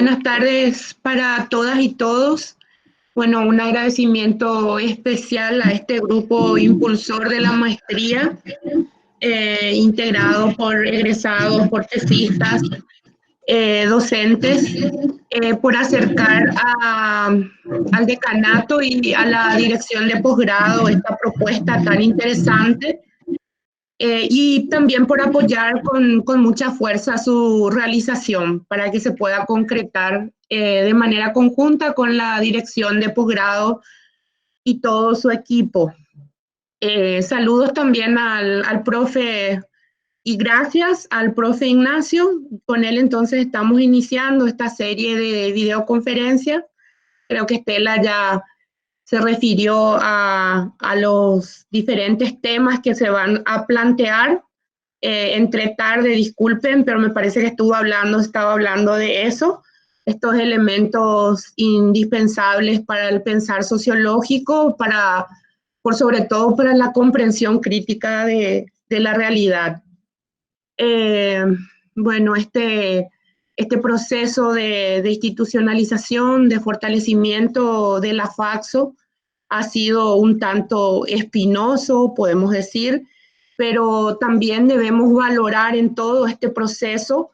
Buenas tardes para todas y todos. Bueno, un agradecimiento especial a este grupo impulsor de la maestría, integrado por egresados, por tesistas, docentes, por acercar al decanato y a la dirección de posgrado esta propuesta tan interesante. Y también por apoyar con mucha fuerza su realización para que se pueda concretar de manera conjunta con la dirección de posgrado y todo su equipo. Saludos también al profe y gracias al profe Ignacio. Con él entonces estamos iniciando esta serie de videoconferencias. Creo que Estela ya se refirió a los diferentes temas que se van a plantear. Entré tarde, disculpen, pero me parece que estaba hablando de eso, estos elementos indispensables para el pensar sociológico, por sobre todo para la comprensión crítica de la realidad. Bueno, este proceso de institucionalización, de fortalecimiento de la FACSO ha sido un tanto espinoso, podemos decir, pero también debemos valorar en todo este proceso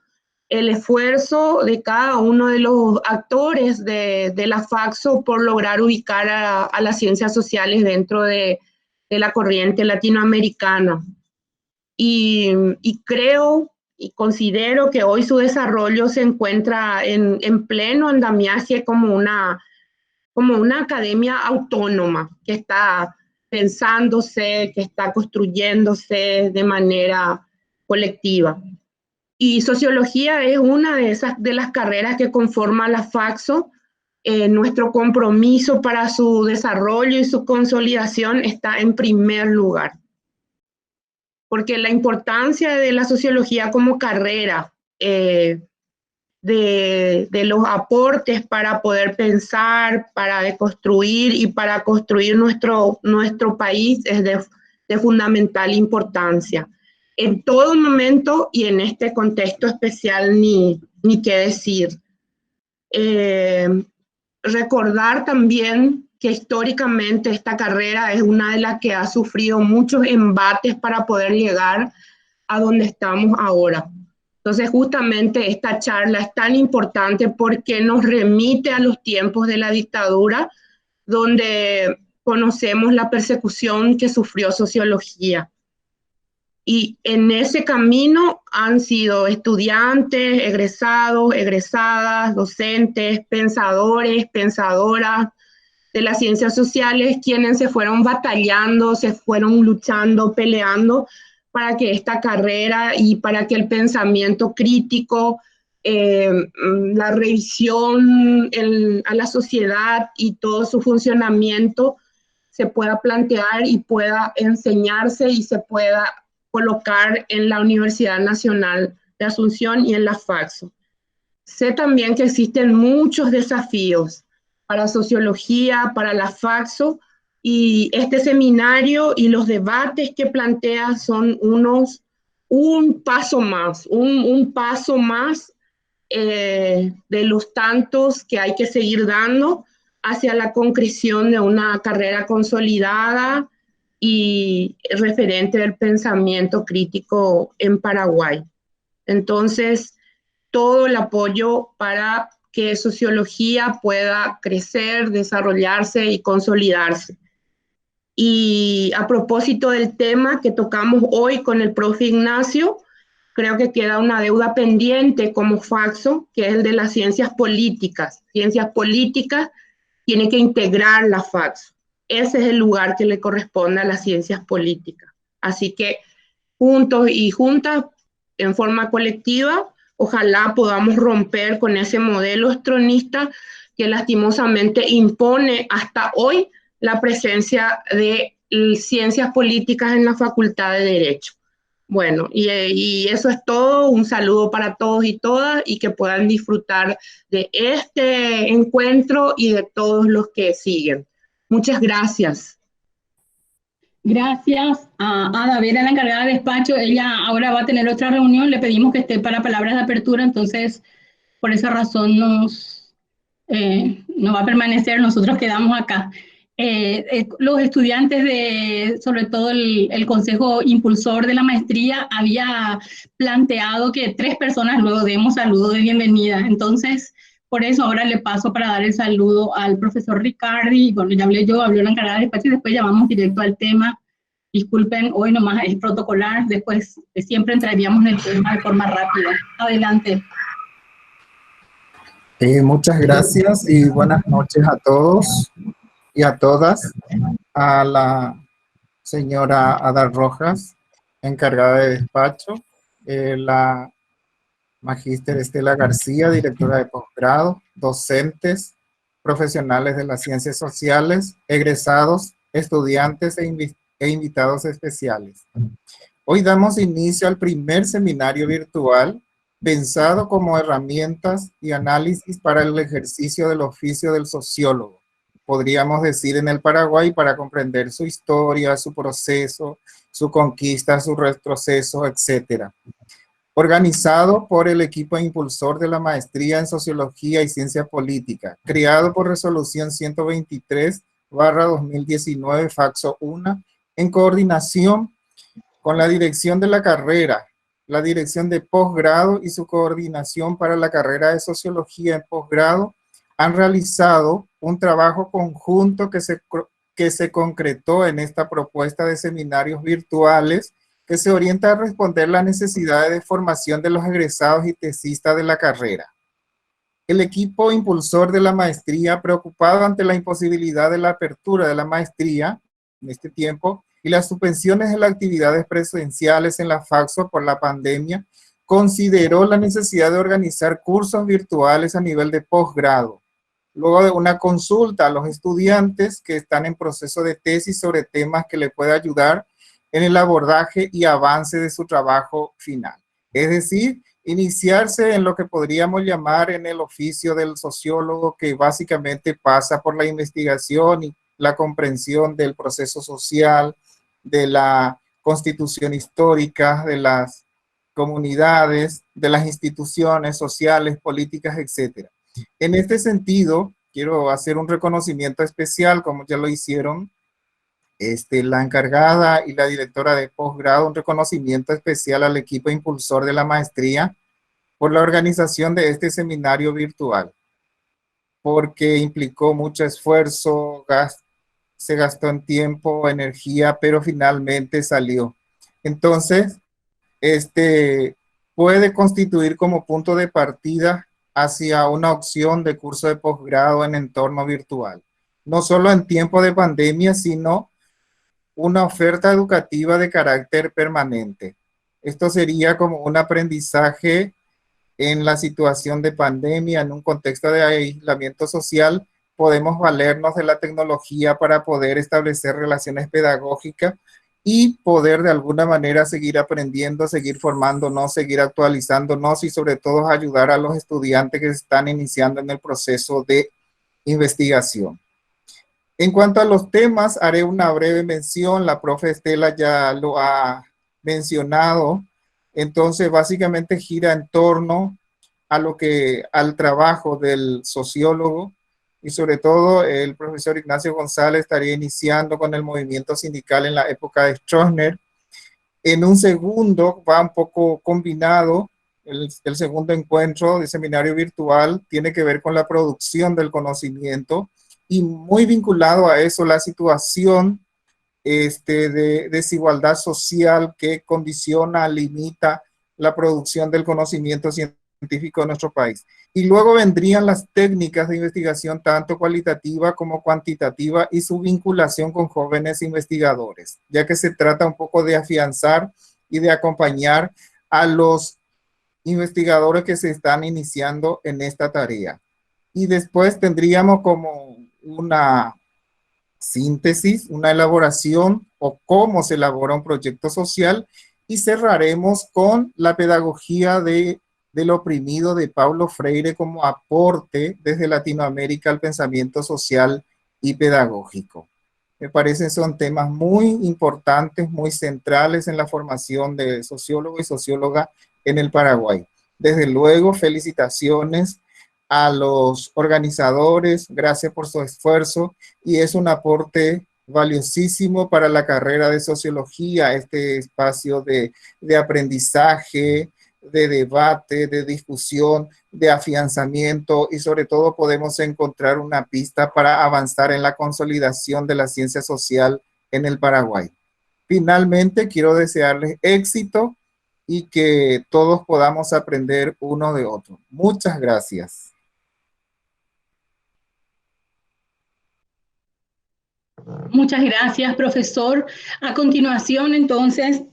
el esfuerzo de cada uno de los actores de la FACSO por lograr ubicar a las ciencias sociales dentro de la corriente latinoamericana. Y creo y considero que hoy su desarrollo se encuentra en pleno andamiaje como una academia autónoma que está pensándose, que está construyéndose de manera colectiva. Y sociología es una de las carreras que conforma la FACSO. Nuestro compromiso para su desarrollo y su consolidación está en primer lugar. Porque la importancia de la sociología como carrera, de los aportes para poder pensar, para deconstruir y para construir nuestro país es de fundamental importancia. En todo momento y en este contexto especial ni qué decir. Recordar también que históricamente esta carrera es una de las que ha sufrido muchos embates para poder llegar a donde estamos ahora. Entonces, justamente esta charla es tan importante porque nos remite a los tiempos de la dictadura, donde conocemos la persecución que sufrió sociología. Y en ese camino han sido estudiantes, egresados, egresadas, docentes, pensadores, pensadoras de las ciencias sociales, quienes se fueron batallando, se fueron luchando, peleando para que esta carrera y para que el pensamiento crítico, la revisión a la sociedad y todo su funcionamiento se pueda plantear y pueda enseñarse y se pueda colocar en la Universidad Nacional de Asunción y en la FACSO. Sé también que existen muchos desafíos para sociología, para la FACSO, y este seminario y los debates que plantea son un paso más de los tantos que hay que seguir dando hacia la concreción de una carrera consolidada y referente del pensamiento crítico en Paraguay. Entonces, todo el apoyo para que sociología pueda crecer, desarrollarse y consolidarse. Y a propósito del tema que tocamos hoy con el profe Ignacio, creo que queda una deuda pendiente como FACSO, que es el de las ciencias políticas. Ciencias políticas tiene que integrar la FACSO. Ese es el lugar que le corresponde a las ciencias políticas. Así que juntos y juntas, en forma colectiva, ojalá podamos romper con ese modelo estronista que lastimosamente impone hasta hoy la presencia de ciencias políticas en la Facultad de Derecho. Bueno, y eso es todo. Un saludo para todos y todas y que puedan disfrutar de este encuentro y de todos los que siguen. Muchas gracias. Gracias a Ada Vera, la encargada de despacho. Ella ahora va a tener otra reunión. Le pedimos que esté para palabras de apertura, entonces por esa razón no va a permanecer, nosotros quedamos acá. Los estudiantes sobre todo el consejo impulsor de la maestría, había planteado que 3 personas luego demos saludo de bienvenida. Entonces, por eso ahora le paso para dar el saludo al profesor Ricardi. Bueno, ya hablé yo, habló la encargada de despacho y después ya vamos directo al tema. Disculpen, hoy nomás es protocolar, después siempre entraríamos en el tema de forma rápida. Adelante. Muchas gracias y buenas noches a todos y a todas. A la señora Ada Rojas, encargada de despacho, la magíster Estela García, directora de posgrado, docentes, profesionales de las ciencias sociales, egresados, estudiantes e invitados especiales. Hoy damos inicio al primer seminario virtual pensado como herramientas y análisis para el ejercicio del oficio del sociólogo, podríamos decir en el Paraguay, para comprender su historia, su proceso, su conquista, su retroceso, etc. Organizado por el equipo impulsor de la maestría en Sociología y Ciencia Política, creado por resolución 123/2019, Faxo 1, en coordinación con la dirección de la carrera, la dirección de posgrado y su coordinación para la carrera de Sociología en posgrado, han realizado un trabajo conjunto que se concretó en esta propuesta de seminarios virtuales que se orienta a responder las necesidades de formación de los egresados y tesistas de la carrera. El equipo impulsor de la maestría, preocupado ante la imposibilidad de la apertura de la maestría en este tiempo y las suspensiones de las actividades presenciales en la Faxo por la pandemia, consideró la necesidad de organizar cursos virtuales a nivel de posgrado, luego de una consulta a los estudiantes que están en proceso de tesis sobre temas que le pueda ayudar en el abordaje y avance de su trabajo final. Es decir, iniciarse en lo que podríamos llamar en el oficio del sociólogo, que básicamente pasa por la investigación y la comprensión del proceso social, de la constitución histórica, de las comunidades, de las instituciones sociales, políticas, etc. En este sentido, quiero hacer un reconocimiento especial, como ya lo hicieron la encargada y la directora de posgrado, un reconocimiento especial al equipo impulsor de la maestría por la organización de este seminario virtual, porque implicó mucho esfuerzo, se gastó en tiempo, energía, pero finalmente salió. Entonces, puede constituir como punto de partida hacia una opción de curso de posgrado en entorno virtual, no solo en tiempo de pandemia, sino una oferta educativa de carácter permanente. Esto sería como un aprendizaje en la situación de pandemia, en un contexto de aislamiento social. Podemos valernos de la tecnología para poder establecer relaciones pedagógicas y poder de alguna manera seguir aprendiendo, seguir formándonos, seguir actualizándonos y sobre todo ayudar a los estudiantes que están iniciando en el proceso de investigación. En cuanto a los temas, haré una breve mención. La profe Estela ya lo ha mencionado. Entonces, básicamente gira en torno a al trabajo del sociólogo, y sobre todo el profesor Ignacio González estaría iniciando con el movimiento sindical en la época de Stroessner. En un segundo, va un poco combinado, el segundo encuentro de seminario virtual tiene que ver con la producción del conocimiento y muy vinculado a eso la situación de desigualdad social que condiciona, limita la producción del conocimiento científico de nuestro país. Y luego vendrían las técnicas de investigación tanto cualitativa como cuantitativa y su vinculación con jóvenes investigadores, ya que se trata un poco de afianzar y de acompañar a los investigadores que se están iniciando en esta tarea. Y después tendríamos como una síntesis, una elaboración o cómo se elabora un proyecto social, y cerraremos con la pedagogía del oprimido de Paulo Freire como aporte desde Latinoamérica al pensamiento social y pedagógico. Me parece son temas muy importantes, muy centrales en la formación de sociólogo y socióloga en el Paraguay. Desde luego, felicitaciones a los organizadores, gracias por su esfuerzo y es un aporte valiosísimo para la carrera de sociología, este espacio de aprendizaje, de debate, de discusión, de afianzamiento y sobre todo podemos encontrar una pista para avanzar en la consolidación de la ciencia social en el Paraguay. Finalmente, quiero desearles éxito y que todos podamos aprender uno de otro. Muchas gracias. Muchas gracias, profesor. A continuación, entonces,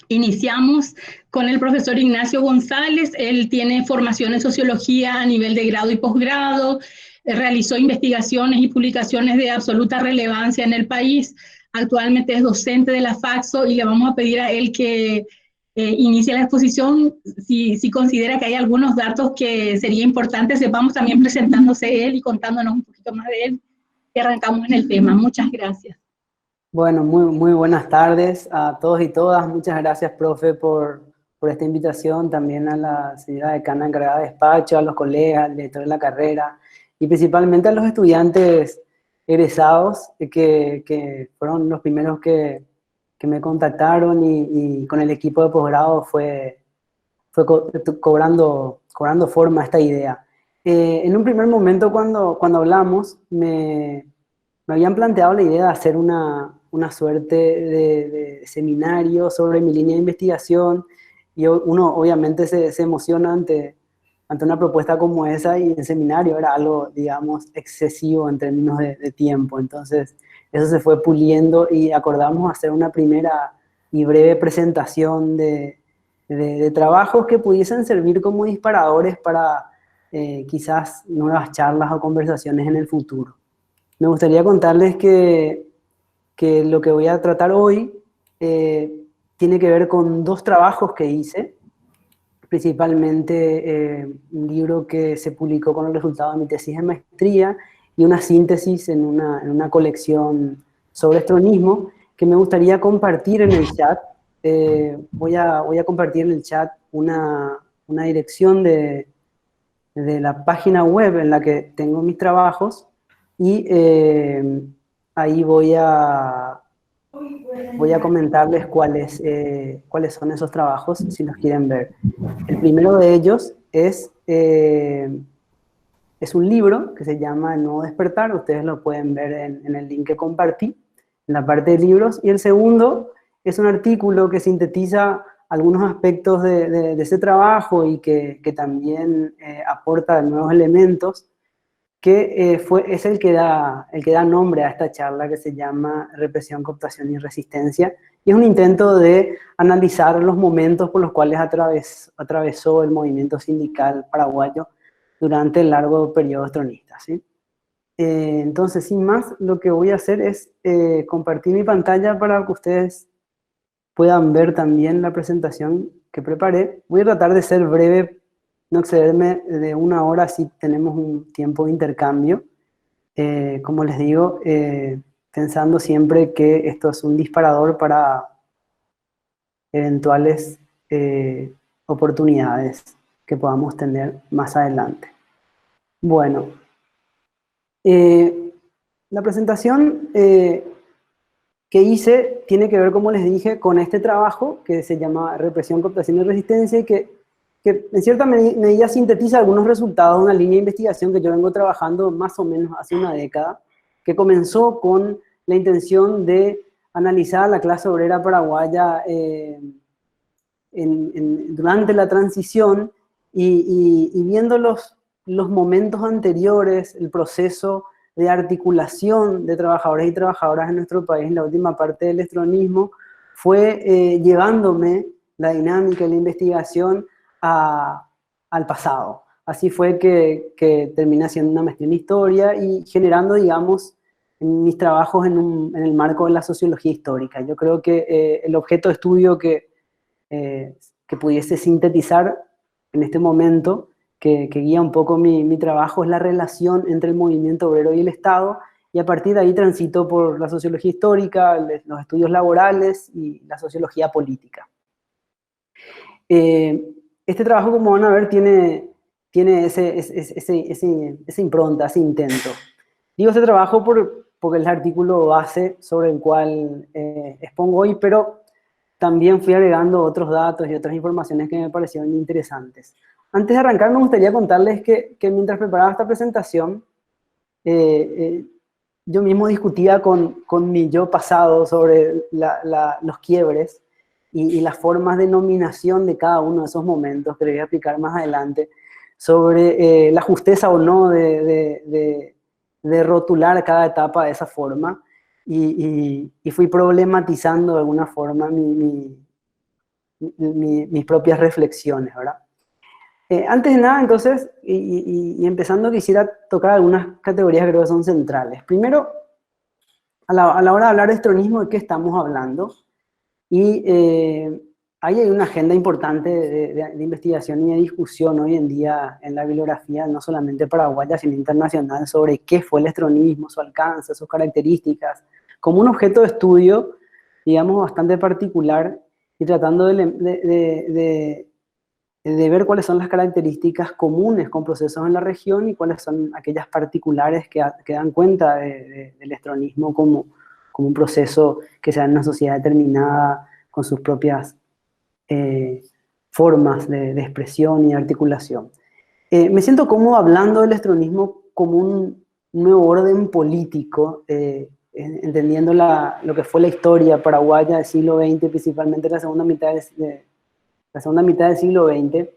iniciamos con el profesor Ignacio González. Él tiene formación en sociología a nivel de grado y posgrado, realizó investigaciones y publicaciones de absoluta relevancia en el país. Actualmente es docente de la FACSO y le vamos a pedir a él que inicie la exposición si considera que hay algunos datos que sería importante, sepamos también presentándose él y contándonos un poquito más de él. Y arrancamos en el tema. Muchas gracias. Bueno, muy buenas tardes a todos y todas. Muchas gracias, profe, por esta invitación. También a la señora decana encargada de despacho, a los colegas, al director de la carrera y principalmente a los estudiantes egresados que fueron los primeros que me contactaron y con el equipo de posgrado fue cobrando forma esta idea. En un primer momento cuando hablamos me habían planteado la idea de hacer una suerte de seminario sobre mi línea de investigación y uno obviamente se emociona ante una propuesta como esa y el seminario era algo, digamos, excesivo en términos de tiempo. Entonces eso se fue puliendo y acordamos hacer una primera y breve presentación de trabajos que pudiesen servir como disparadores para quizás nuevas charlas o conversaciones en el futuro. Me gustaría contarles que lo que voy a tratar hoy tiene que ver con dos trabajos que hice, principalmente un libro que se publicó con el resultado de mi tesis de maestría y una síntesis en una colección sobre estronismo que me gustaría compartir en el chat. Voy a compartir en el chat una dirección de la página web en la que tengo mis trabajos y ahí voy a comentarles cuáles son esos trabajos, si los quieren ver. El primero de ellos es un libro que se llama El Nuevo Despertar, ustedes lo pueden ver en el link que compartí, en la parte de libros, y el segundo es un artículo que sintetiza algunos aspectos de ese trabajo y que también aporta nuevos elementos, que es el que da nombre a esta charla que se llama Represión, Cooptación y Resistencia, y es un intento de analizar los momentos por los cuales atravesó el movimiento sindical paraguayo durante el largo periodo estronista, ¿sí? Entonces, sin más, lo que voy a hacer es compartir mi pantalla para que ustedes puedan ver también la presentación que preparé. Voy a tratar de ser breve, no excederme de 1 hora, así tenemos un tiempo de intercambio. Como les digo, pensando siempre que esto es un disparador para eventuales oportunidades que podamos tener más adelante. Bueno, la presentación que hice tiene que ver, como les dije, con este trabajo que se llama Represión, Cooptación y Resistencia y que en cierta medida sintetiza algunos resultados de una línea de investigación que yo vengo trabajando más o menos hace una década, que comenzó con la intención de analizar a la clase obrera paraguaya durante la transición y viendo los momentos anteriores, el proceso de articulación de trabajadores y trabajadoras en nuestro país en la última parte del estronismo, fue llevándome la dinámica y la investigación al pasado. Así fue que terminé haciendo una maestría en historia y generando, digamos, mis trabajos en el marco de la sociología histórica. Yo creo que el objeto de estudio que pudiese sintetizar en este momento, que guía un poco mi trabajo, es la relación entre el movimiento obrero y el Estado, y a partir de ahí transito por la sociología histórica, los estudios laborales y la sociología política. Este trabajo, como van a ver, tiene esa impronta, ese intento. Digo ese trabajo porque es el artículo base sobre el cual expongo hoy, pero también fui agregando otros datos y otras informaciones que me parecieron interesantes. Antes de arrancar, me gustaría contarles que mientras preparaba esta presentación, yo mismo discutía con mi yo pasado sobre los quiebres y las formas de nominación de cada uno de esos momentos, que les voy a explicar más adelante, sobre la justeza o no de rotular cada etapa de esa forma, y fui problematizando de alguna forma mis propias reflexiones, ¿verdad? Antes de nada, entonces, y empezando, quisiera tocar algunas categorías que creo que son centrales. Primero, a la hora de hablar de estronismo, ¿de qué estamos hablando? Y ahí hay una agenda importante de investigación y de discusión hoy en día en la bibliografía, no solamente paraguaya, sino internacional, sobre qué fue el estronismo, su alcance, sus características, como un objeto de estudio, digamos, bastante particular, y tratando de ver cuáles son las características comunes con procesos en la región y cuáles son aquellas particulares que dan cuenta del estronismo como un proceso que se da en una sociedad determinada con sus propias formas de expresión y articulación. Me siento cómodo hablando del estronismo como un nuevo orden político, entendiendo lo que fue la historia paraguaya del siglo XX, principalmente la segunda mitad del siglo XX,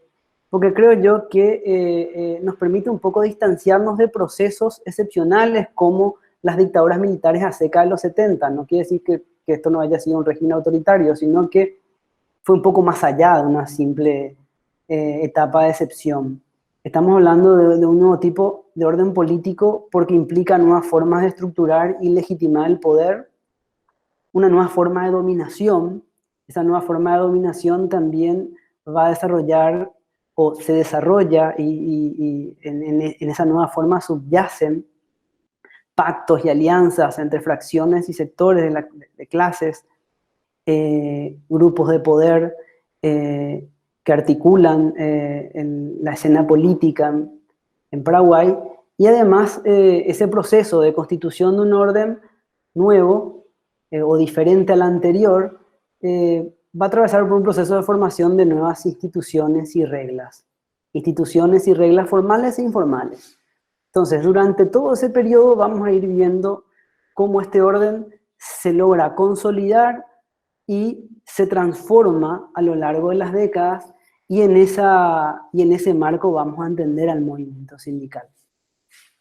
porque creo yo que nos permite un poco distanciarnos de procesos excepcionales como las dictaduras militares a seca de los 70. No quiere decir que esto no haya sido un régimen autoritario, sino que fue un poco más allá de una simple etapa de excepción. Estamos hablando de un nuevo tipo de orden político porque implica nuevas formas de estructurar y legitimar el poder, una nueva forma de dominación. Esa nueva forma de dominación también va a desarrollar o se desarrolla y en esa nueva forma subyacen pactos y alianzas entre fracciones y sectores de clases, grupos de poder que articulan la escena política en Paraguay, y además ese proceso de constitución de un orden nuevo o diferente al anterior va a atravesar por un proceso de formación de nuevas instituciones y reglas formales e informales. Entonces, durante todo ese periodo vamos a ir viendo cómo este orden se logra consolidar y se transforma a lo largo de las décadas, y en ese marco vamos a entender al movimiento sindical.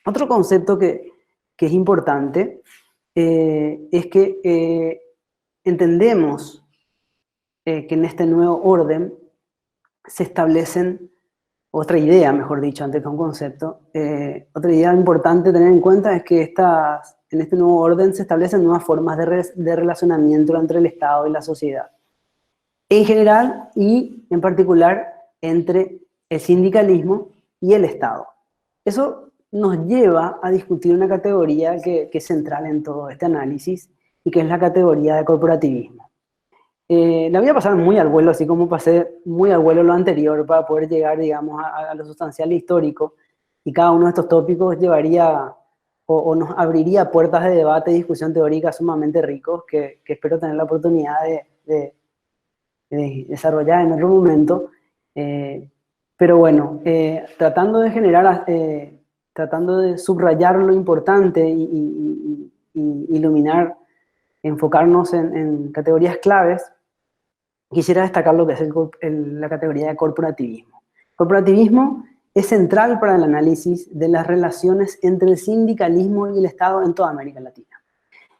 Otro concepto que es importante es que entendemos que en este nuevo orden se establecen, otra idea, mejor dicho, antes que un concepto, otra idea importante tener en cuenta es que en este nuevo orden se establecen nuevas formas de relacionamiento entre el Estado y la sociedad, en general y en particular entre el sindicalismo y el Estado. Eso nos lleva a discutir una categoría que es central en todo este análisis, y que es la categoría de corporativismo. La voy a pasar muy al vuelo, así como pasé muy al vuelo lo anterior, para poder llegar, digamos, a lo sustancial e histórico, y cada uno de estos tópicos llevaría o nos abriría puertas de debate y discusión teórica sumamente ricos, que espero tener la oportunidad de desarrollar en otro momento. Pero bueno, tratando de subrayar lo importante y iluminar, enfocarnos en categorías claves, quisiera destacar lo que es la categoría de corporativismo. Corporativismo es central para el análisis de las relaciones entre el sindicalismo y el Estado en toda América Latina.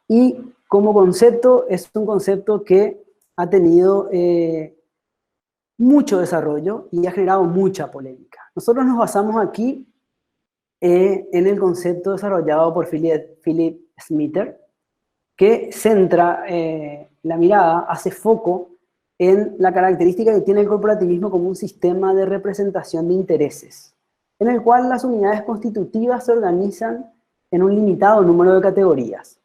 Y como concepto, es un concepto que ha tenido mucho desarrollo y ha generado mucha polémica. Nosotros nos basamos aquí en el concepto desarrollado por Philip Smither, que centra la mirada, hace foco en la característica que tiene el corporativismo como un sistema de representación de intereses, en el cual las unidades constitutivas se organizan en un limitado número de categorías.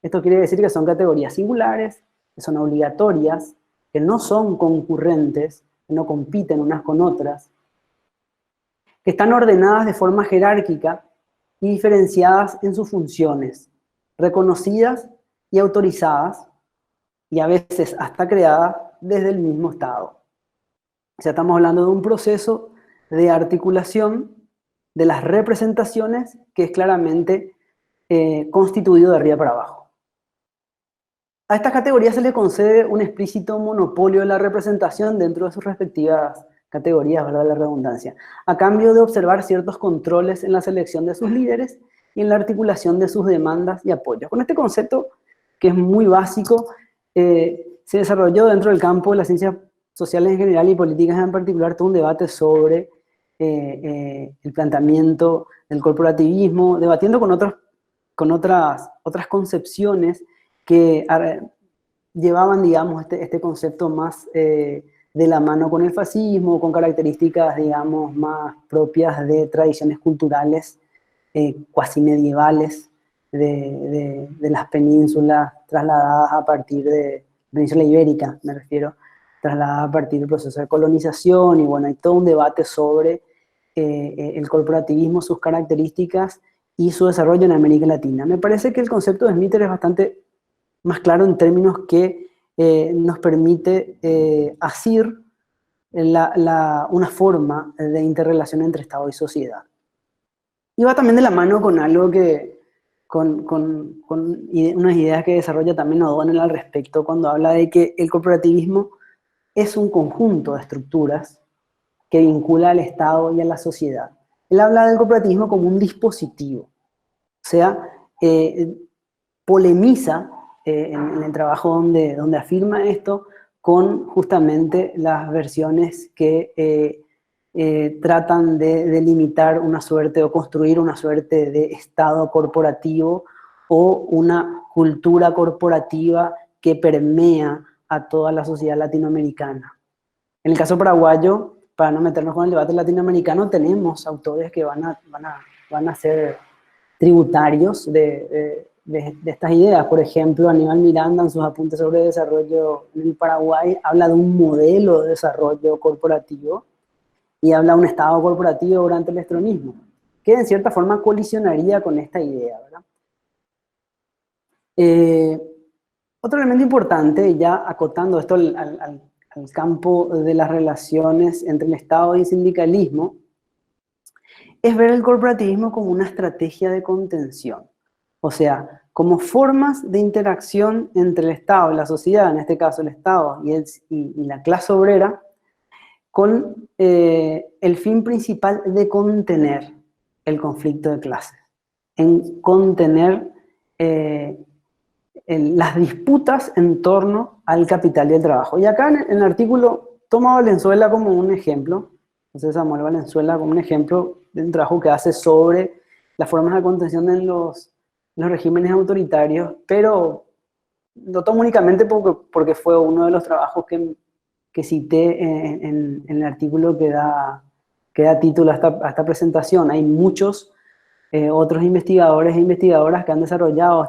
Esto quiere decir que son categorías singulares, que son obligatorias, que no son concurrentes, no compiten unas con otras, que están ordenadas de forma jerárquica y diferenciadas en sus funciones, reconocidas y autorizadas, y a veces hasta creadas desde el mismo Estado. O sea, estamos hablando de un proceso de articulación de las representaciones que es claramente constituido de arriba para abajo. A estas categorías se le concede un explícito monopolio de la representación dentro de sus respectivas categorías, ¿verdad? La redundancia, a cambio de observar ciertos controles en la selección de sus líderes y en la articulación de sus demandas y apoyos. Con este concepto, que es muy básico, se desarrolló dentro del campo de las ciencias sociales en general y políticas en particular todo un debate sobre el planteamiento del corporativismo, debatiendo con otras concepciones que llevaban, digamos, este concepto más de la mano con el fascismo, con características, digamos, más propias de tradiciones culturales cuasi medievales de las penínsulas trasladadas a partir de península ibérica, me refiero, trasladadas a partir del proceso de colonización, y bueno, hay todo un debate sobre el corporativismo, sus características y su desarrollo en América Latina. Me parece que el concepto de Smitter es bastante más claro en términos que nos permite asir una forma de interrelación entre Estado y sociedad. Y va también de la mano con algo con unas ideas que desarrolla también O'Donnell al respecto, cuando habla de que el corporativismo es un conjunto de estructuras que vincula al Estado y a la sociedad. Él habla del corporativismo como un dispositivo, o sea, polemiza en el trabajo donde afirma esto con justamente las versiones que tratan de delimitar una suerte o construir una suerte de Estado corporativo o una cultura corporativa que permea a toda la sociedad latinoamericana. En el caso paraguayo, para no meternos con el debate latinoamericano, tenemos autores que van a ser tributarios de estas ideas. Por ejemplo, Aníbal Miranda, en sus apuntes sobre desarrollo en el Paraguay, habla de un modelo de desarrollo corporativo y habla de un Estado corporativo durante el estronismo, que en cierta forma colisionaría con esta idea, ¿verdad? Otro elemento importante, ya acotando esto al campo de las relaciones entre el Estado y el sindicalismo, es ver el corporativismo como una estrategia de contención. O sea, como formas de interacción entre el Estado y la sociedad, en este caso el Estado y la clase obrera, con el fin principal de contener el conflicto de clases, en contener las disputas en torno al capital y el trabajo. Y acá en el artículo toma Valenzuela como un ejemplo, entonces Samuel Valenzuela como un ejemplo de un trabajo que hace sobre las formas de contención en los regímenes autoritarios, pero lo tomo únicamente porque fue uno de los trabajos que cité en el artículo que da título a esta presentación. Hay muchos otros investigadores e investigadoras que han desarrollado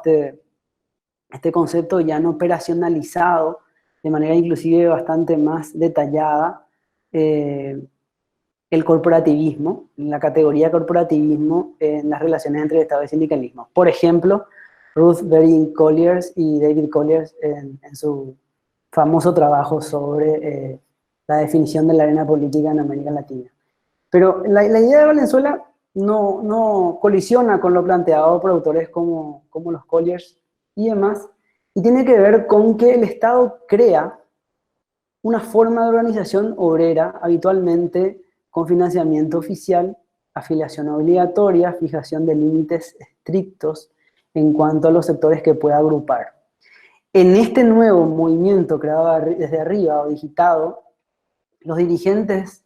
este concepto ya no operacionalizado, de manera inclusive bastante más detallada, el corporativismo, la categoría corporativismo en las relaciones entre el Estado y el sindicalismo. Por ejemplo, Ruth Baring Colliers y David Colliers en su famoso trabajo sobre la definición de la arena política en América Latina. Pero la idea de Valenzuela no colisiona con lo planteado por autores como los Colliers y demás, y tiene que ver con que el Estado crea una forma de organización obrera, habitualmente con financiamiento oficial, afiliación obligatoria, fijación de límites estrictos en cuanto a los sectores que pueda agrupar. En este nuevo movimiento creado desde arriba o digitado, los dirigentes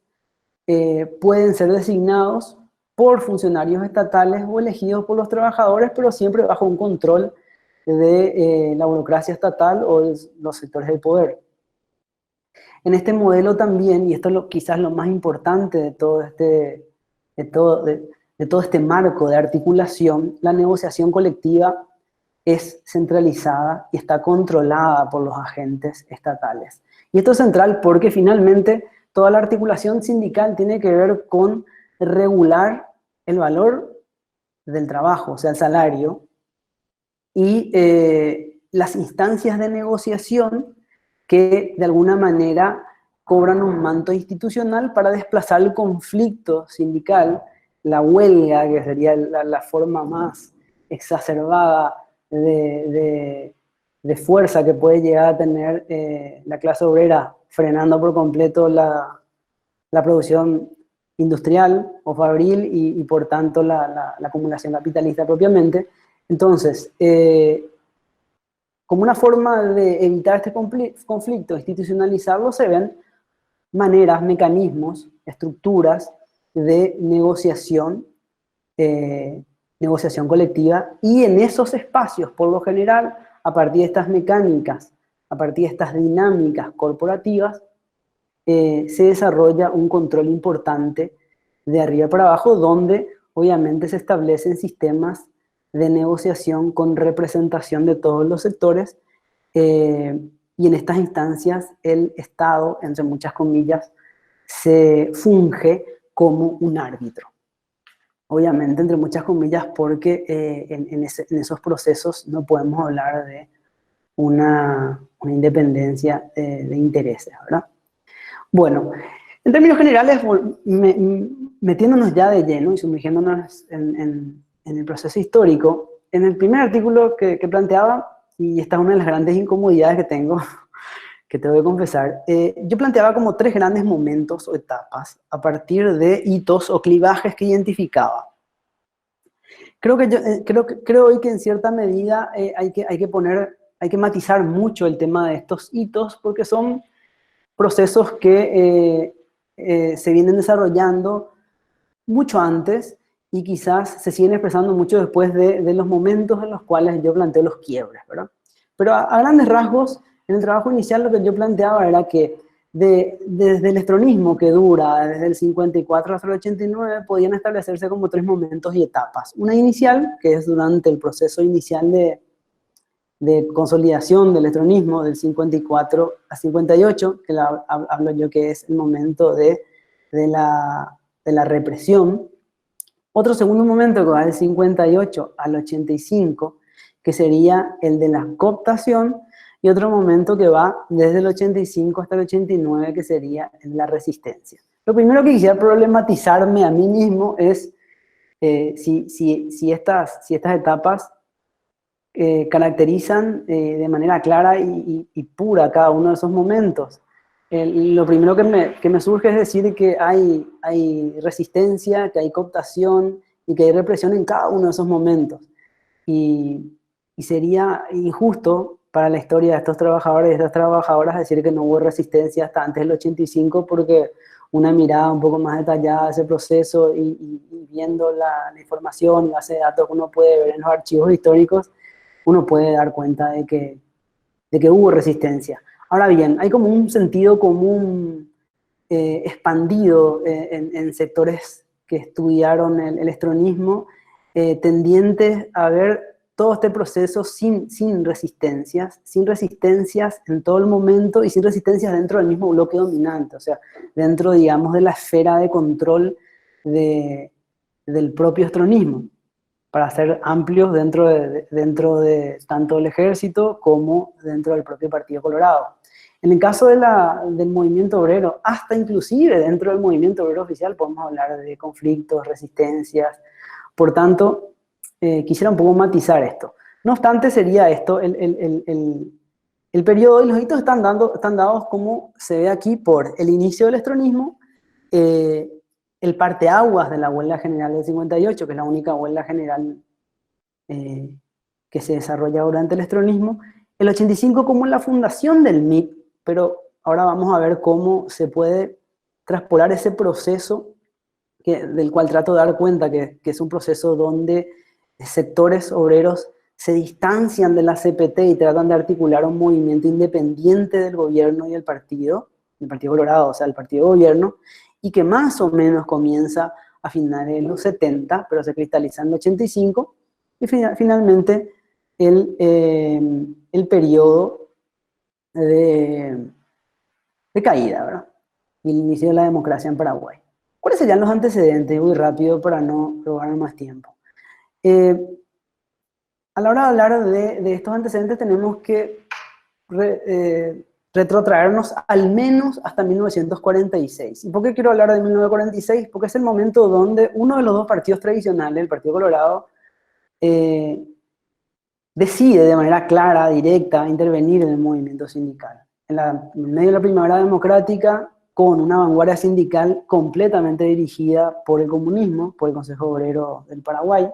pueden ser designados por funcionarios estatales o elegidos por los trabajadores, pero siempre bajo un control de la burocracia estatal o de los sectores del poder. En este modelo también, y esto es quizás lo más importante de todo este marco de articulación, la negociación colectiva es centralizada y está controlada por los agentes estatales. Y esto es central porque finalmente toda la articulación sindical tiene que ver con regular el valor del trabajo, o sea, el salario, y las instancias de negociación que de alguna manera cobran un manto institucional para desplazar el conflicto sindical, la huelga, que sería la forma más exacerbada de fuerza que puede llegar a tener la clase obrera, frenando por completo la producción industrial o fabril y por tanto la acumulación capitalista propiamente. Entonces, como una forma de evitar este conflicto, institucionalizarlo, se ven maneras, mecanismos, estructuras de negociación, negociación colectiva, y en esos espacios, por lo general, a partir de estas mecánicas, a partir de estas dinámicas corporativas, se desarrolla un control importante de arriba para abajo, donde obviamente se establecen sistemas de negociación con representación de todos los sectores, y en estas instancias el Estado, entre muchas comillas, se funge como un árbitro. Obviamente, entre muchas comillas, porque en esos procesos no podemos hablar de una independencia de intereses, ¿verdad? Bueno, en términos generales, metiéndonos ya de lleno y sumergiéndonos en el proceso histórico, en el primer artículo que planteaba, y esta es una de las grandes incomodidades que tengo, que te voy a confesar, yo planteaba como 3 grandes momentos o etapas a partir de hitos o clivajes que identificaba. Creo hoy que en cierta medida hay que matizar mucho el tema de estos hitos, porque son procesos que se vienen desarrollando mucho antes y quizás se siguen expresando mucho después de los momentos en los cuales yo planteo los quiebres, ¿verdad? Pero a grandes rasgos, en el trabajo inicial lo que yo planteaba era que desde el estronismo, que dura desde el 54 hasta el 89, podían establecerse como 3 momentos y etapas. Una inicial, que es durante el proceso inicial de consolidación del estronismo del 54 a 58, que hablo yo que es el momento de la represión. Otro segundo momento que va del 58 al 85, que sería el de la cooptación, y otro momento que va desde el 85 hasta el 89, que sería el de la resistencia. Lo primero que quisiera problematizarme a mí mismo es si estas etapas caracterizan de manera clara y pura cada uno de esos momentos. Lo primero que me surge es decir que hay resistencia, que hay cooptación y que hay represión en cada uno de esos momentos. Y sería injusto para la historia de estos trabajadores y estas trabajadoras decir que no hubo resistencia hasta antes del 85, porque una mirada un poco más detallada de ese proceso y viendo la información y base de datos que uno puede ver en los archivos históricos, uno puede dar cuenta de que hubo resistencia. Ahora bien, hay como un sentido común expandido en sectores que estudiaron el estronismo, tendientes a ver todo este proceso sin resistencias en todo el momento y sin resistencias dentro del mismo bloque dominante, o sea, dentro, digamos, de la esfera de control del propio estronismo, para ser amplios dentro de tanto el ejército como dentro del propio Partido Colorado. En el caso del movimiento obrero, hasta inclusive dentro del movimiento obrero oficial podemos hablar de conflictos, resistencias. Por tanto, quisiera un poco matizar esto. No obstante, sería esto, el periodo y los hitos están dados como se ve aquí por el inicio del estronismo, el parteaguas de la huelga general del 58, que es la única huelga general que se desarrolla durante el estronismo, el 85 como la fundación del MIP, pero ahora vamos a ver cómo se puede traspolar ese proceso del cual trato de dar cuenta que es un proceso donde sectores obreros se distancian de la CPT y tratan de articular un movimiento independiente del gobierno y el Partido Colorado, o sea, el partido de gobierno, y que más o menos comienza a finales de los 70, pero se cristaliza en el 85, y finalmente el periodo de caída, ¿verdad? y el inicio de la democracia en Paraguay. ¿Cuáles serían los antecedentes? Muy rápido para no robar más tiempo. A la hora de hablar de estos antecedentes tenemos que retrotraernos al menos hasta 1946. ¿Y por qué quiero hablar de 1946? Porque es el momento donde uno de los dos partidos tradicionales, el Partido Colorado, decide de manera clara, directa, intervenir en el movimiento sindical. En medio de la primavera democrática, con una vanguardia sindical completamente dirigida por el comunismo, por el Consejo Obrero del Paraguay.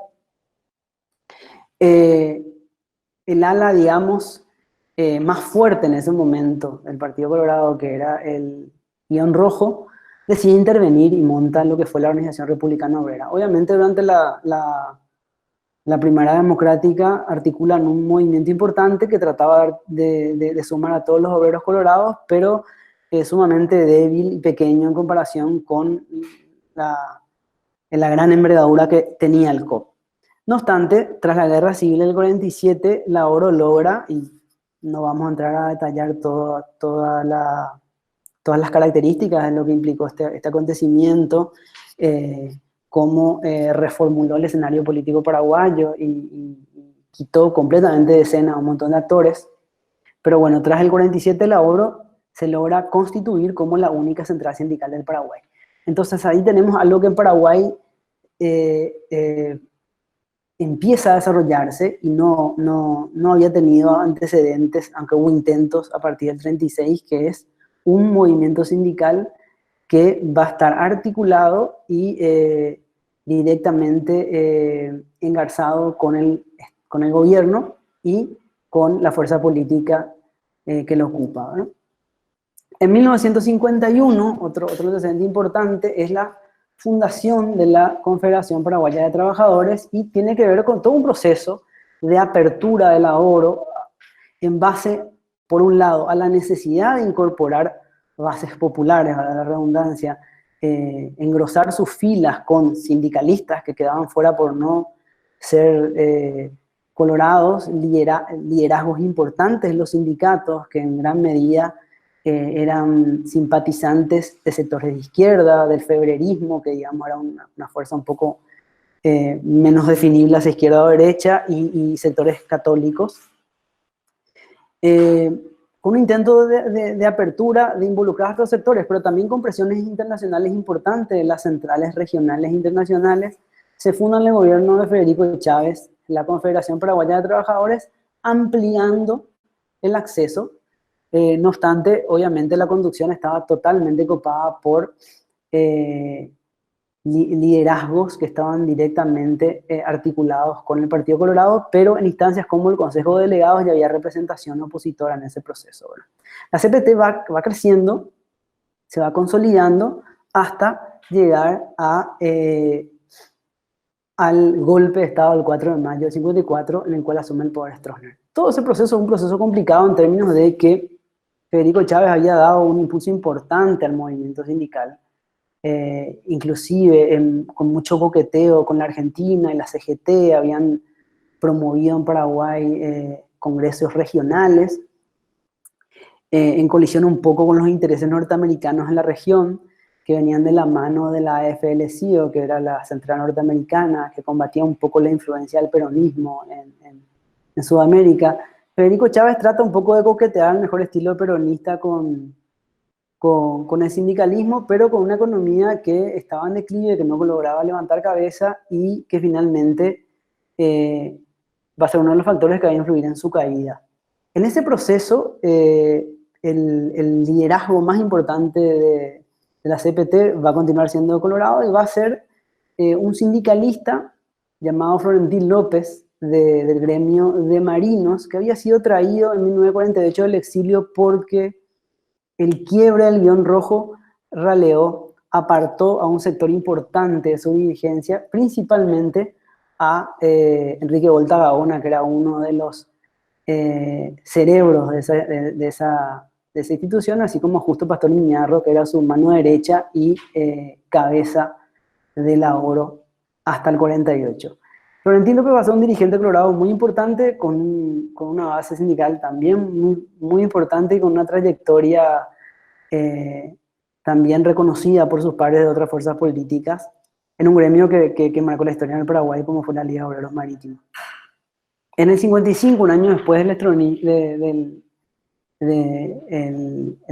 El ala, digamos, más fuerte en ese momento del Partido Colorado, que era el Guión Rojo, decide intervenir y monta lo que fue la Organización Republicana Obrera. Obviamente durante la primavera democrática articulan un movimiento importante que trataba de sumar a todos los obreros colorados, pero sumamente débil y pequeño en comparación con la gran envergadura que tenía el COP. No obstante, tras la Guerra Civil del 47, la ORO logra, y no vamos a entrar a detallar todas las características de lo que implicó este acontecimiento, cómo reformuló el escenario político paraguayo y quitó completamente de escena a un montón de actores. Pero bueno, tras el 47 la ORO se logra constituir como la única central sindical del Paraguay. Entonces ahí tenemos algo que en Paraguay empieza a desarrollarse y no había tenido antecedentes, aunque hubo intentos a partir del 36, que es un movimiento sindical que va a estar articulado y directamente engarzado con el gobierno y con la fuerza política que lo ocupa, ¿no? En 1951, otro antecedente importante es la fundación de la Confederación Paraguaya de Trabajadores, y tiene que ver con todo un proceso de apertura de la ORO en base, por un lado, a la necesidad de incorporar bases populares, a la redundancia, engrosar sus filas con sindicalistas que quedaban fuera por no ser colorados, liderazgos importantes en los sindicatos que en gran medida eran simpatizantes de sectores de izquierda, del febrerismo, que digamos era una fuerza un poco menos definible hacia izquierda o derecha, y sectores católicos. Con un intento de apertura, de involucrar a estos sectores, pero también con presiones internacionales importantes de las centrales regionales e internacionales, se funda en el gobierno de Federico Chávez la Confederación Paraguaya de Trabajadores, ampliando el acceso. No obstante, obviamente la conducción estaba totalmente copada por liderazgos que estaban directamente articulados con el Partido Colorado, pero en instancias como el Consejo de Delegados ya había representación opositora en ese proceso, ¿verdad? La CPT va creciendo, se va consolidando hasta llegar al golpe de Estado del 4 de mayo del 54, en el cual asume el poder Stroessner. Todo ese proceso es un proceso complicado en términos de que Federico Chávez había dado un impulso importante al movimiento sindical, inclusive con mucho coqueteo con la Argentina y la CGT, habían promovido en Paraguay congresos regionales, en colisión un poco con los intereses norteamericanos en la región, que venían de la mano de la AFL-CIO, que era la central norteamericana, que combatía un poco la influencia del peronismo en Sudamérica. Federico Chávez trata un poco de coquetear el mejor estilo peronista con el sindicalismo, pero con una economía que estaba en declive, que no lograba levantar cabeza y que finalmente va a ser uno de los factores que va a influir en su caída. En ese proceso, el liderazgo más importante de la CPT va a continuar siendo Colorado y va a ser un sindicalista llamado Florentín López, del gremio de marinos, que había sido traído en 1948 del exilio porque el quiebre del Guión Rojo raleó, apartó a un sector importante de su dirigencia, principalmente a Enrique Volta Gaona, que era uno de los cerebros de esa institución, así como Justo Pastor Miñarro, que era su mano derecha y cabeza de la ORO hasta el 48. Florentín López va a ser un dirigente colorado muy importante, con una base sindical también muy importante y con una trayectoria también reconocida por sus pares de otras fuerzas políticas, en un gremio que marcó la historia en el Paraguay, como fue la Liga de Obreros Marítimos. En el 55, un año después el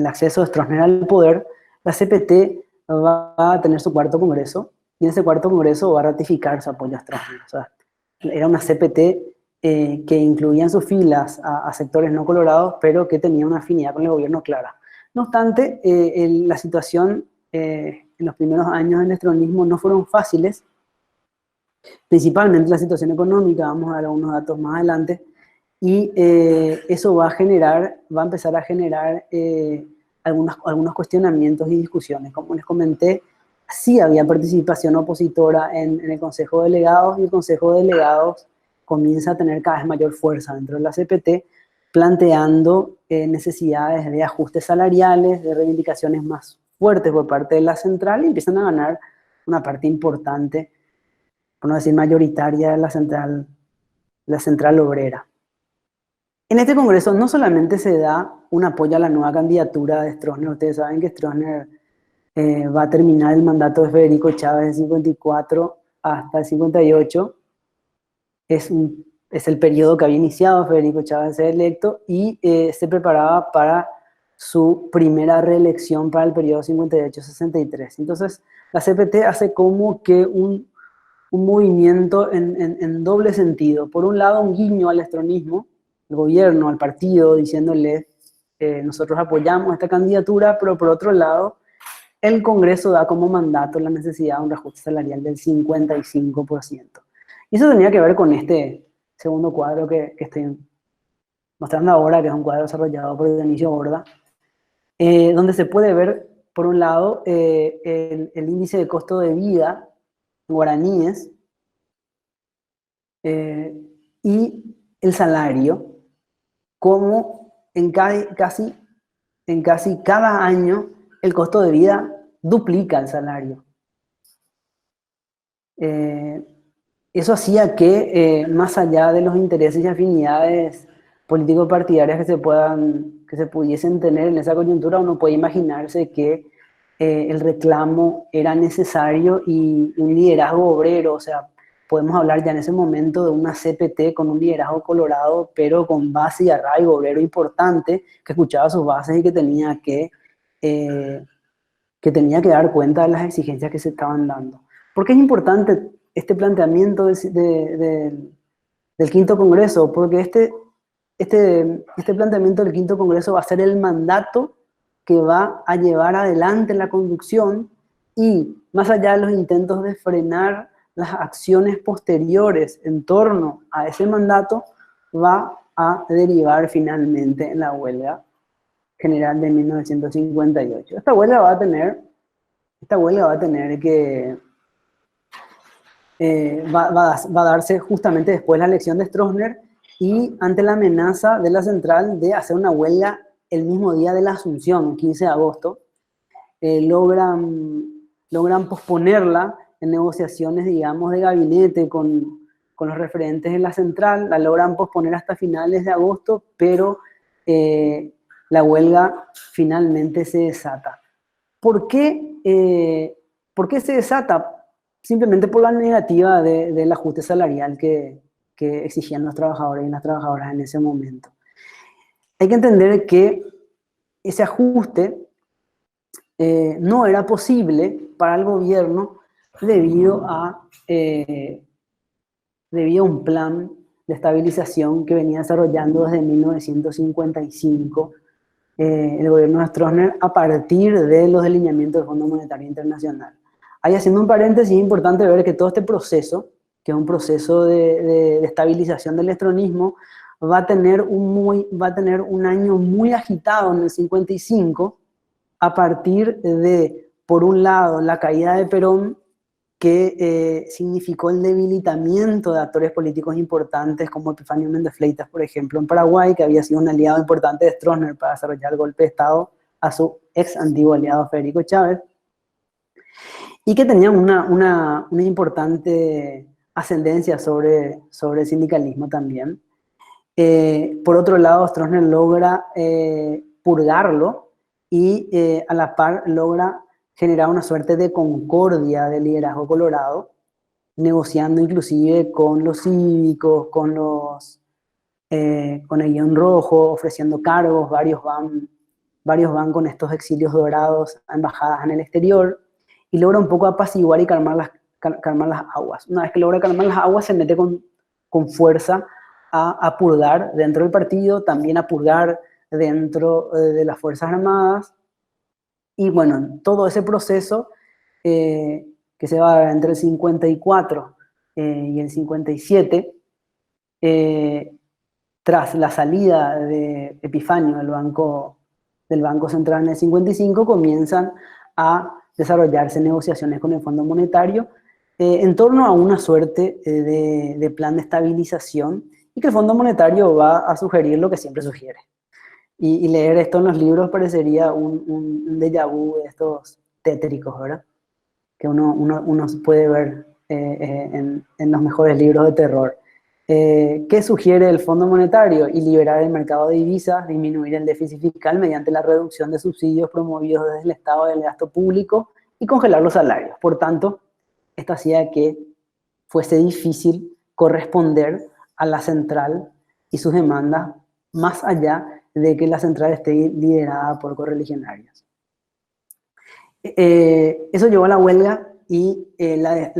acceso de Stroessner al poder, la CPT va a tener su cuarto congreso, y en ese cuarto congreso va a ratificar su apoyo a Stroessner. O sea, era una CPT que incluía en sus filas a sectores no colorados, pero que tenía una afinidad con el gobierno clara. No obstante, la situación en los primeros años del estronismo no fueron fáciles, principalmente la situación económica, vamos a dar algunos datos más adelante, y eso va a empezar a generar algunos cuestionamientos y discusiones. Como les comenté, sí había participación opositora en el Consejo de Delegados, y el Consejo de Delegados comienza a tener cada vez mayor fuerza dentro de la CPT, planteando necesidades de ajustes salariales, de reivindicaciones más fuertes por parte de la central, y empiezan a ganar una parte importante, por no decir mayoritaria, de la central obrera. En este congreso no solamente se da un apoyo a la nueva candidatura de Stroessner. Ustedes saben que Stroessner va a terminar el mandato de Federico Chávez del 54 hasta el 58. Es el periodo que había iniciado Federico Chávez ser electo, y se preparaba para su primera reelección para el periodo 58-63. Entonces, la CPT hace como que un movimiento en doble sentido. Por un lado, un guiño al estronismo, al gobierno, al partido, diciéndole nosotros apoyamos esta candidatura, pero por otro lado, el Congreso da como mandato la necesidad de un reajuste salarial del 55%. Y eso tenía que ver con este segundo cuadro que estoy mostrando ahora, que es un cuadro desarrollado por Dionisio Borda, donde se puede ver, por un lado, el índice de costo de vida en guaraníes y el salario, como en casi cada año el costo de vida duplica el salario. Eso hacía que, más allá de los intereses y afinidades político-partidarias que se pudiesen tener en esa coyuntura, uno puede imaginarse que el reclamo era necesario, y un liderazgo obrero. O sea, podemos hablar ya en ese momento de una CPT con un liderazgo colorado, pero con base y arraigo obrero importante, que escuchaba sus bases y que tenía que dar cuenta de las exigencias que se estaban dando. ¿Por qué es importante este planteamiento del Quinto Congreso? Porque este planteamiento del Quinto Congreso va a ser el mandato que va a llevar adelante la conducción, y más allá de los intentos de frenar las acciones posteriores en torno a ese mandato, va a derivar finalmente en la huelga general de 1958. Esta huelga va a tener que va a darse justamente después de la elección de Stroessner, y ante la amenaza de la central de hacer una huelga el mismo día de la Asunción, 15 de agosto, logran posponerla en negociaciones, digamos, de gabinete con los referentes de la central. La logran posponer hasta finales de agosto, pero la huelga finalmente se desata. ¿Por qué se desata? Simplemente por la negativa del ajuste salarial que exigían los trabajadores y las trabajadoras en ese momento. Hay que entender que ese ajuste no era posible para el gobierno debido a un plan de estabilización que venía desarrollando desde 1955 el gobierno de Stroessner, a partir de los delineamientos del Fondo Monetario Internacional. Ahí, haciendo un paréntesis, es importante ver que todo este proceso, que es un proceso de estabilización del estronismo, va a tener un año muy agitado en el 55, a partir de, por un lado, la caída de Perón, que significó el debilitamiento de actores políticos importantes como Epifanio Méndez Fleitas, por ejemplo, en Paraguay, que había sido un aliado importante de Stroessner para desarrollar el golpe de Estado a su ex antiguo aliado Federico Chávez, y que tenían una importante ascendencia sobre el sindicalismo también. Por otro lado, Stroessner logra purgarlo, y a la par logra generar una suerte de concordia del liderazgo colorado, negociando inclusive con los cívicos, con el Guión Rojo, ofreciendo cargos, varios van con estos exilios dorados a embajadas en el exterior, y logra un poco apaciguar y calmar las aguas. Una vez que logra calmar las aguas, se mete con fuerza a purgar dentro del partido, también a purgar dentro de las Fuerzas Armadas, y bueno, todo ese proceso que se va entre el 54 y el 57, tras la salida de Epifanio del Banco Central en el 55, comienzan a desarrollarse negociaciones con el Fondo Monetario en torno a una suerte de plan de estabilización, y que el Fondo Monetario va a sugerir lo que siempre sugiere. Y leer esto en los libros parecería un déjà vu de estos tétricos, ¿verdad? Que uno puede ver en los mejores libros de terror. ¿Qué sugiere el Fondo Monetario? Y liberar el mercado de divisas, disminuir el déficit fiscal mediante la reducción de subsidios promovidos desde el Estado del gasto público y congelar los salarios. Por tanto, esto hacía que fuese difícil corresponder a la central y sus demandas, más allá de que la central esté liderada por correligionarios. Eso llevó a la huelga, y las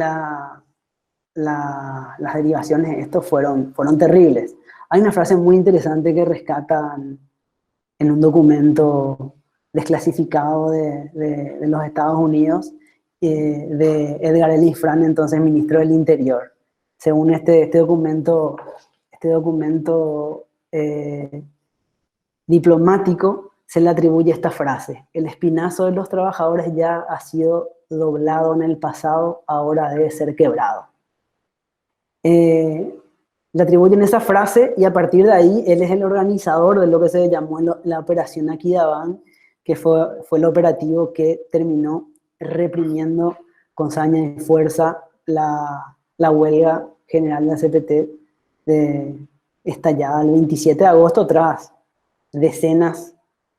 derivaciones de esto fueron terribles. Hay una frase muy interesante que rescatan en un documento desclasificado de los Estados Unidos, de Edgar Ellis Fran, entonces ministro del Interior. Según este documento diplomático, se le atribuye esta frase: el espinazo de los trabajadores ya ha sido doblado en el pasado, ahora debe ser quebrado. Le atribuyen esa frase, y a partir de ahí él es el organizador de lo que se llamó la Operación Aquidaván, que fue el operativo que terminó reprimiendo con saña y fuerza la huelga general de la CPT estallada el 27 de agosto tras decenas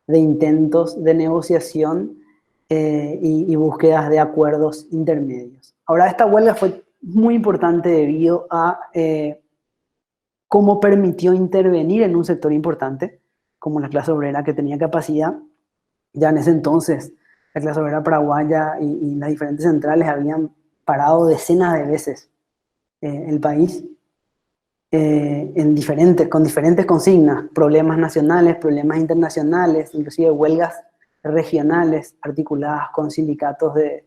de intentos de negociación y búsquedas de acuerdos intermedios. Ahora, esta huelga fue muy importante debido a cómo permitió intervenir en un sector importante, como la clase obrera, que tenía capacidad. Ya en ese entonces, la clase obrera paraguaya y las diferentes centrales habían parado decenas de veces el país con diferentes consignas: problemas nacionales, problemas internacionales, inclusive huelgas regionales articuladas con sindicatos de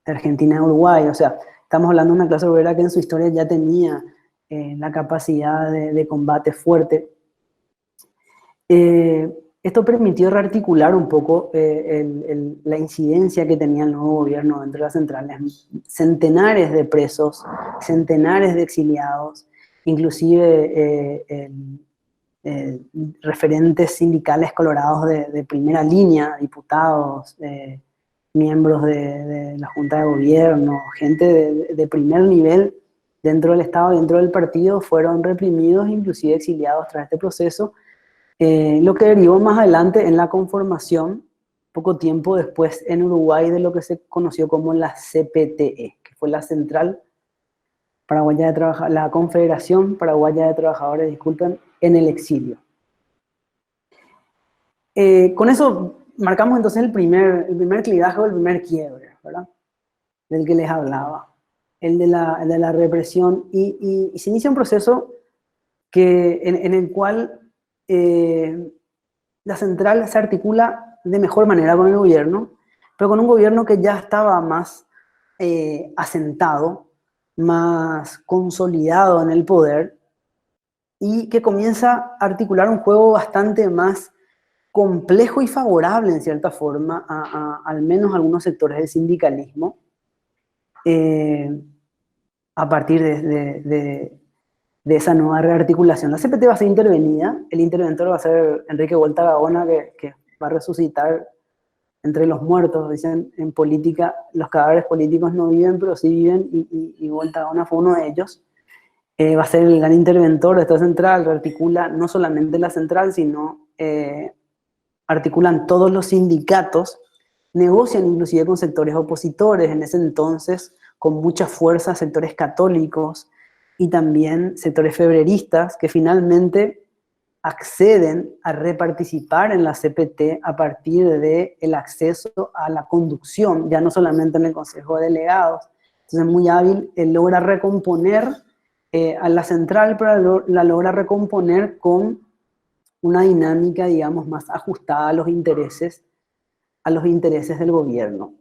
Argentina y Uruguay. O sea, estamos hablando de una clase obrera que en su historia ya tenía la capacidad de combate fuerte. Esto permitió rearticular un poco la incidencia que tenía el nuevo gobierno dentro de las centrales. Centenares de presos, centenares de exiliados, inclusive referentes sindicales colorados de primera línea, diputados, miembros de la Junta de Gobierno, gente de primer nivel dentro del Estado y dentro del partido, fueron reprimidos, inclusive exiliados tras este proceso, lo que derivó más adelante en la conformación, poco tiempo después en Uruguay, de lo que se conoció como la CPTE, que fue la Central Paraguaya de Trabajadores, la Confederación Paraguaya de Trabajadores, disculpen, en el exilio. Con eso marcamos entonces el primer clivaje o el primer quiebre, ¿verdad? Del que les hablaba, el de la represión, y se inicia un proceso en el cual la central se articula de mejor manera con el gobierno, pero con un gobierno que ya estaba más asentado, más consolidado en el poder, y que comienza a articular un juego bastante más complejo y favorable en cierta forma al menos a algunos sectores del sindicalismo, a partir de esa nueva rearticulación. La CPT va a ser intervenida, el interventor va a ser Enrique Volta Gaona, que va a resucitar entre los muertos. Dicen en política, los cadáveres políticos no viven, pero sí viven, y Volta Gaona fue uno de ellos. Va a ser el gran interventor de esta central, rearticula no solamente la central, sino articulan todos los sindicatos negocian inclusive con sectores opositores, en ese entonces con mucha fuerza sectores católicos y también sectores febreristas que finalmente acceden a reparticipar en la CPT a partir del acceso a la conducción, ya no solamente en el Consejo de Delegados. Entonces, muy hábil, logra recomponer a la central, pero la logra recomponer con una dinámica, digamos, más ajustada a los intereses del gobierno.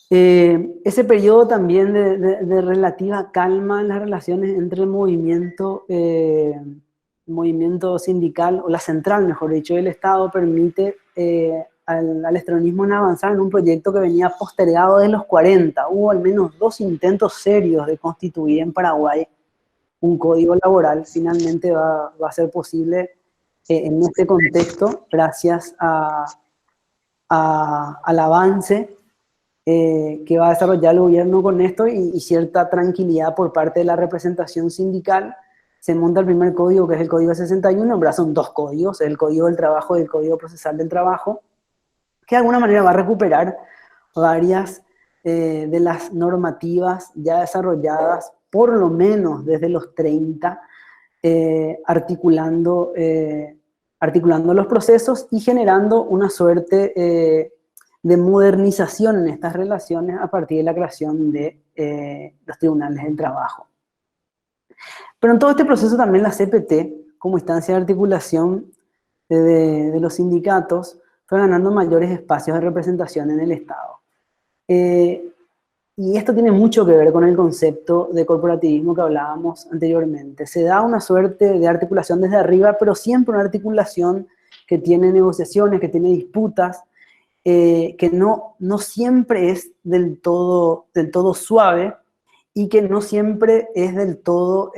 Ese periodo también de relativa calma en las relaciones entre el movimiento sindical, o la central, mejor dicho, del Estado, permite al estronismo en avanzar en un proyecto que venía postergado de los 40. Hubo al menos 2 intentos serios de constituir en Paraguay un código laboral. Finalmente va a ser posible en este contexto, gracias al avance que va a desarrollar el gobierno con esto y cierta tranquilidad por parte de la representación sindical. Se monta el primer código, que es el Código 61, en verdad son 2 códigos, el Código del Trabajo y el Código Procesal del Trabajo, que de alguna manera va a recuperar varias de las normativas ya desarrolladas, por lo menos desde los 30, articulando los procesos y generando una suerte de modernización en estas relaciones a partir de la creación de los tribunales del trabajo. Pero en todo este proceso también la CPT, como instancia de articulación de los sindicatos, fue ganando mayores espacios de representación en el Estado. Y esto tiene mucho que ver con el concepto de corporativismo que hablábamos anteriormente. Se da una suerte de articulación desde arriba, pero siempre una articulación que tiene negociaciones, que tiene disputas, que no siempre es del todo suave y que no siempre es del todo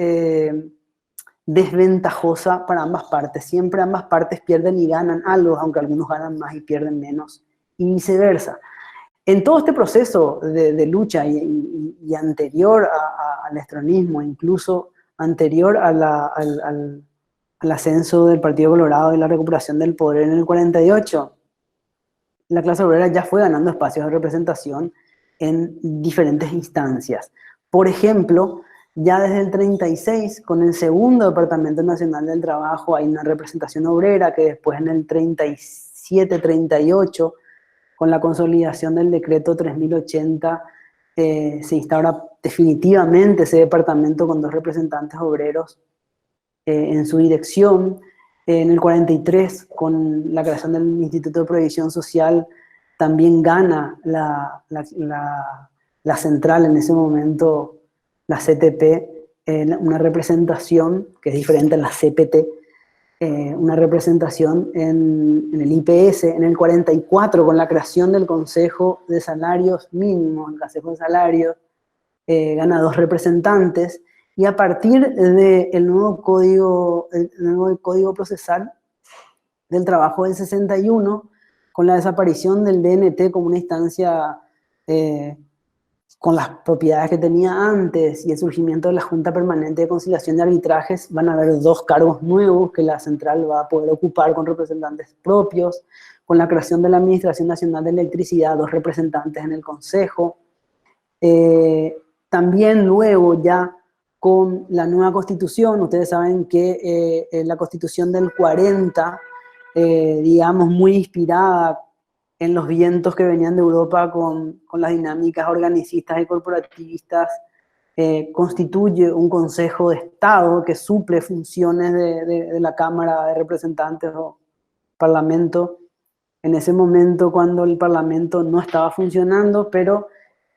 desventajosa para ambas partes. Siempre ambas partes pierden y ganan algo, aunque algunos ganan más y pierden menos, y viceversa. En todo este proceso de lucha y anterior al estronismo, incluso anterior al ascenso del Partido Colorado y la recuperación del poder en el 48, la clase obrera ya fue ganando espacios de representación en diferentes instancias. Por ejemplo, ya desde el 36, con el segundo Departamento Nacional del Trabajo, hay una representación obrera que después en el 37-38, con la consolidación del decreto 3080, se instaura definitivamente ese departamento con 2 representantes obreros en su dirección. En el 43, con la creación del Instituto de Previsión Social, también gana la central en ese momento, la CTP, una representación que es diferente a la CPT, una representación en el IPS. En el 44, con la creación del Consejo de Salarios Mínimos, el Consejo de Salarios, gana 2 representantes, y a partir del nuevo código procesal del trabajo del 61, con la desaparición del DNT como una instancia con las propiedades que tenía antes y el surgimiento de la Junta Permanente de Conciliación de Arbitrajes, van a haber 2 cargos nuevos que la central va a poder ocupar con representantes propios. Con la creación de la Administración Nacional de Electricidad, 2 representantes en el Consejo. También luego ya con la nueva Constitución, ustedes saben que la Constitución del 40, digamos, muy inspirada en los vientos que venían de Europa con las dinámicas organicistas y corporativistas, constituye un Consejo de Estado que suple funciones de la Cámara de Representantes o Parlamento, en ese momento cuando el Parlamento no estaba funcionando, pero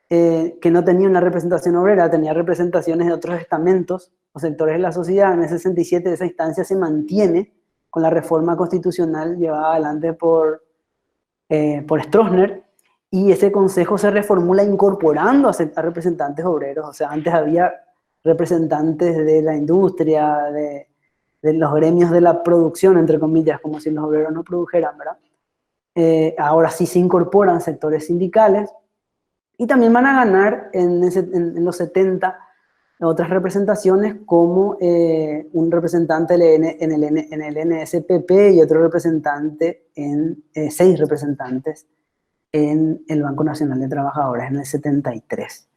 que no tenía una representación obrera, tenía representaciones de otros estamentos o sectores de la sociedad. En el 67 esa instancia se mantiene con la reforma constitucional llevada adelante por Stroessner, y ese consejo se reformula incorporando a representantes obreros. O sea, antes había representantes de la industria, de los gremios de la producción, entre comillas, como si los obreros no produjeran, ¿verdad? Ahora sí se incorporan sectores sindicales, y también van a ganar en los 70 otras representaciones, como un representante en el NSPP y otro representante 6 representantes en el Banco Nacional de Trabajadores en el 73.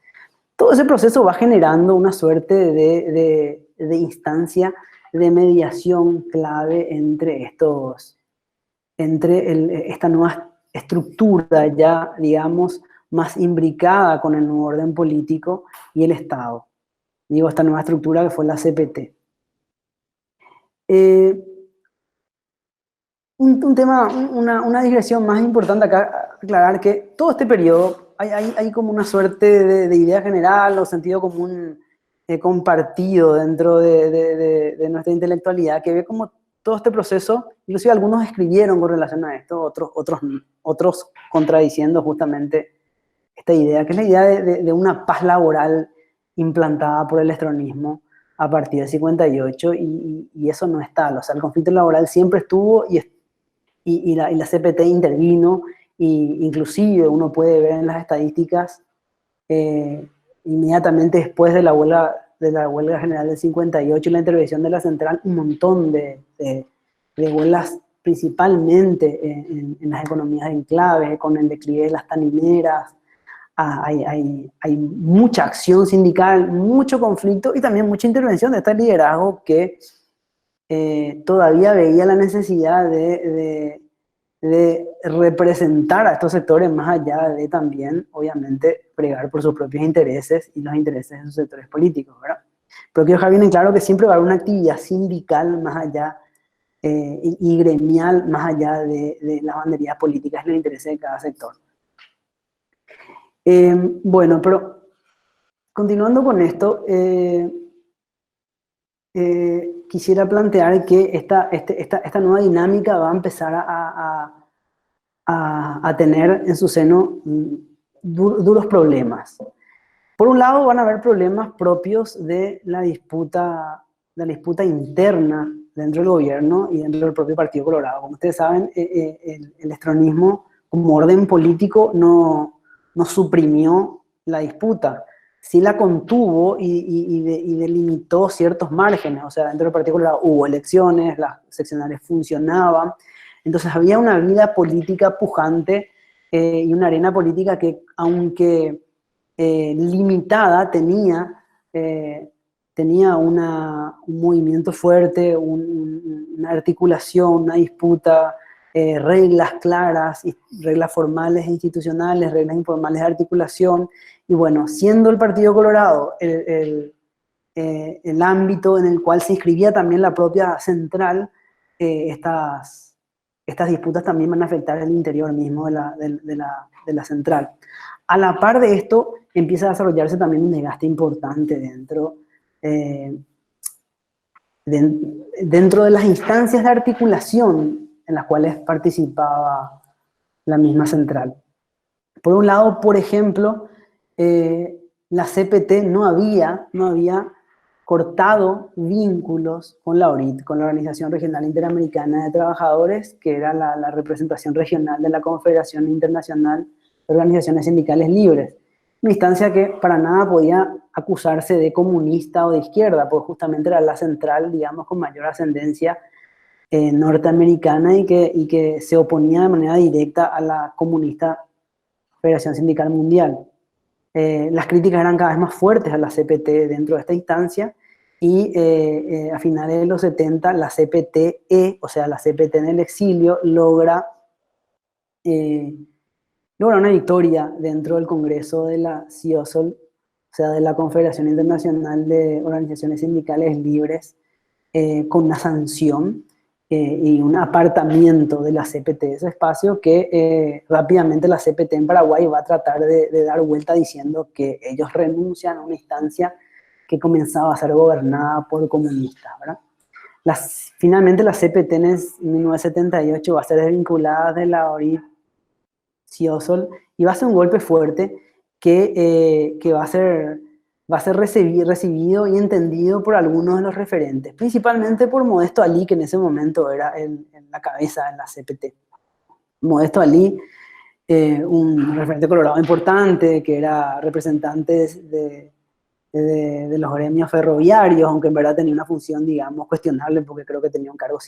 Todo ese proceso va generando una suerte de instancia de mediación clave entre esta nueva estructura ya, digamos, más imbricada con el nuevo orden político y el Estado. Digo, esta nueva estructura que fue la CPT. Un tema, una digresión más importante acá, aclarar que todo este periodo hay como una suerte de idea general o sentido común compartido dentro de nuestra intelectualidad, que ve como todo este proceso, inclusive algunos escribieron con relación a esto, otros contradiciendo justamente esta idea, que es la idea de una paz laboral implantada por el estronismo a partir del 58, y eso no es tal. O sea, el conflicto laboral siempre estuvo y la CPT intervino, y inclusive uno puede ver en las estadísticas inmediatamente después de la huelga general del 58 y la intervención de la central, un montón de huelgas principalmente en las economías de enclave, con el declive de las tanimeras. Hay mucha acción sindical, mucho conflicto y también mucha intervención de este liderazgo que todavía veía la necesidad de representar a estos sectores más allá de también, obviamente, pregar por sus propios intereses y los intereses de sus sectores políticos, ¿verdad? Pero quiero dejar bien en claro que siempre va a haber una actividad sindical más allá y gremial más allá de las banderías políticas y los intereses de cada sector. Bueno, pero continuando con esto, quisiera plantear que esta nueva dinámica va a empezar a tener en su seno duros problemas. Por un lado van a haber problemas propios de la disputa interna dentro del gobierno y dentro del propio Partido Colorado. Como ustedes saben, el estronismo como orden político no suprimió la disputa, sí la contuvo y delimitó ciertos márgenes. O sea, dentro del Partido Colorado hubo elecciones, las seccionales funcionaban, entonces había una vida política pujante y una arena política que, aunque limitada, tenía un movimiento fuerte, una articulación, una disputa, reglas claras, reglas formales e institucionales, reglas informales de articulación. Y bueno, siendo el Partido Colorado el ámbito en el cual se inscribía también la propia central, estas disputas también van a afectar el interior mismo de la central. A la par de esto, empieza a desarrollarse también un desgaste importante dentro de las instancias de articulación en las cuales participaba la misma central. Por un lado, por ejemplo, la CPT no había cortado vínculos con la ORIT, con la Organización Regional Interamericana de Trabajadores, que era la representación regional de la Confederación Internacional de Organizaciones Sindicales Libres. Una instancia que para nada podía acusarse de comunista o de izquierda, porque justamente era la central, digamos, con mayor ascendencia norteamericana y que se oponía de manera directa a la comunista Federación Sindical Mundial. Las críticas eran cada vez más fuertes a la CPT dentro de esta instancia y a finales de los 70 la CPT-E, o sea, la CPT en el exilio, logra una victoria dentro del Congreso de la CIOSOL, o sea, de la Confederación Internacional de Organizaciones Sindicales Libres, con una sanción y un apartamiento de la CPT de ese espacio que rápidamente la CPT en Paraguay va a tratar de dar vuelta diciendo que ellos renuncian a una instancia que comenzaba a ser gobernada por comunistas, ¿verdad? Finalmente la CPT en 1978 va a ser desvinculada de la ORIT CIOSOL y va a ser un golpe fuerte que va a ser recibido y entendido por algunos de los referentes, principalmente por Modesto Ali, que en ese momento era la cabeza de la CPT. Modesto Ali, un referente colorado importante, que era representante de los gremios ferroviarios, aunque en verdad tenía una función, digamos, cuestionable, porque creo que tenía un cargo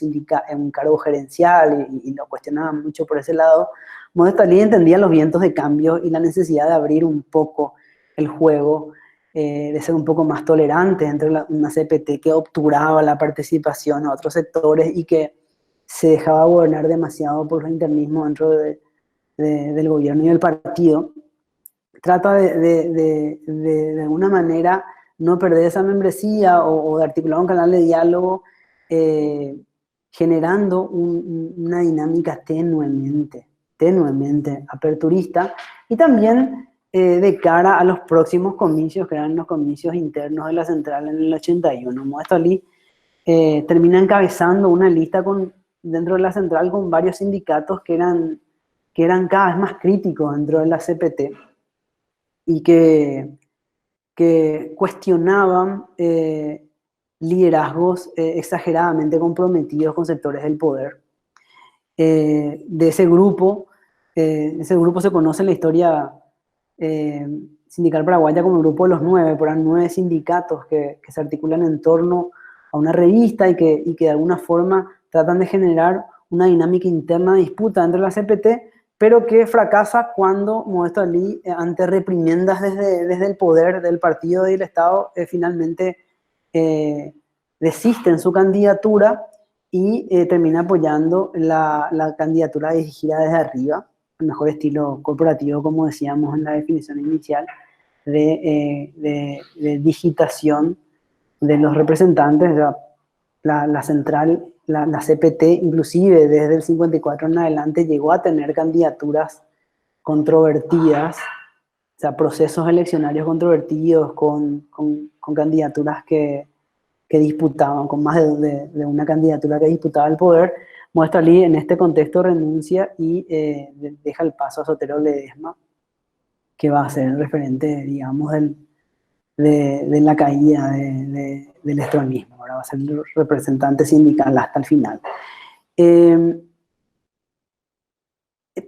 un cargo gerencial y lo cuestionaban mucho por ese lado. Modesto Alí entendía los vientos de cambio y la necesidad de abrir un poco el juego, de ser un poco más tolerante entre una CPT que obturaba la participación a otros sectores y que se dejaba gobernar demasiado por los internismos dentro del gobierno y del partido. Trata de alguna manera no perder esa membresía o de articular un canal de diálogo, generando una dinámica tenuemente aperturista, y también de cara a los próximos comicios, que eran los comicios internos de la central en el 81. Modesto Alí termina encabezando una lista dentro de la central con varios sindicatos que eran cada vez más críticos dentro de la CPT y que cuestionaban liderazgos exageradamente comprometidos con sectores del poder. De ese grupo se conoce en la historia sindical paraguaya como el Grupo de los Nueve, pero eran 9 sindicatos que se articulan en torno a una revista y que de alguna forma tratan de generar una dinámica interna de disputa dentro de la CPT, pero que fracasa cuando Modesto Alí, ante reprimendas desde el poder del partido y del Estado, finalmente desiste en su candidatura y termina apoyando la candidatura dirigida desde arriba, el mejor estilo corporativo, como decíamos en la definición inicial, de digitación de los representantes. La central, la CPT, inclusive desde el 54 en adelante, llegó a tener candidaturas controvertidas, o sea, procesos eleccionarios controvertidos con candidaturas que disputaban, con más de una candidatura que disputaba el poder. Modesto Alí en este contexto renuncia y deja el paso a Sotero Ledesma, que va a ser el referente, digamos, de la caída del estronismo. Ahora va a ser el representante sindical hasta el final.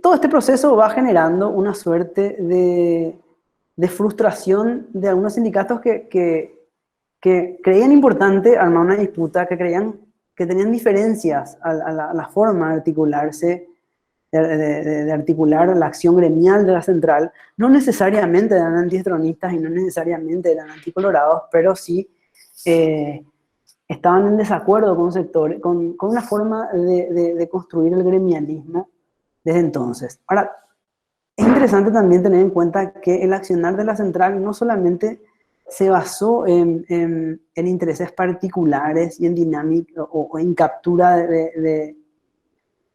Todo este proceso va generando una suerte de frustración de algunos sindicatos que creían importante armar una disputa, que creían que tenían diferencias a la forma de articularse, de articular la acción gremial de la central. No necesariamente eran antiestronistas y no necesariamente eran anticolorados, pero sí estaban en desacuerdo con sectores, con una forma de construir el gremialismo desde entonces. Ahora, es interesante también tener en cuenta que el accionar de la central no solamente se basó en intereses particulares y en dinámica o en captura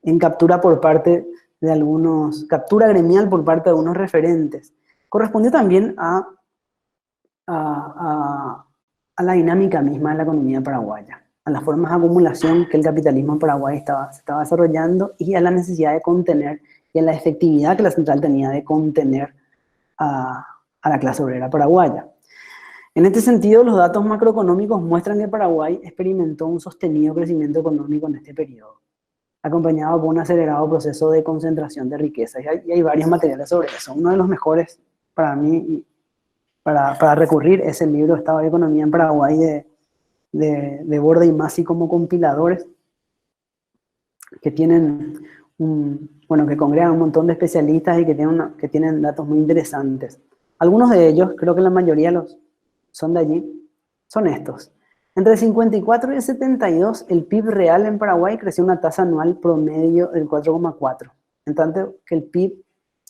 en captura por parte de algunos, captura gremial por parte de algunos referentes. Correspondió también a la dinámica misma de la economía paraguaya, a las formas de acumulación que el capitalismo en Paraguay se estaba desarrollando y a la necesidad de contener y a la efectividad que la central tenía de contener a la clase obrera paraguaya. En este sentido, los datos macroeconómicos muestran que Paraguay experimentó un sostenido crecimiento económico en este periodo, acompañado por un acelerado proceso de concentración de riqueza. Y hay varios materiales sobre eso. Uno de los mejores para mí, para recurrir, es el libro Estado de Economía en Paraguay de Borda y Masi como compiladores, que tienen que congregan un montón de especialistas y que tienen datos muy interesantes. Algunos de ellos, creo que la mayoría son de allí, son estos. Entre el 54 y el 72, el PIB real en Paraguay creció una tasa anual promedio del 4,4, en tanto que el PIB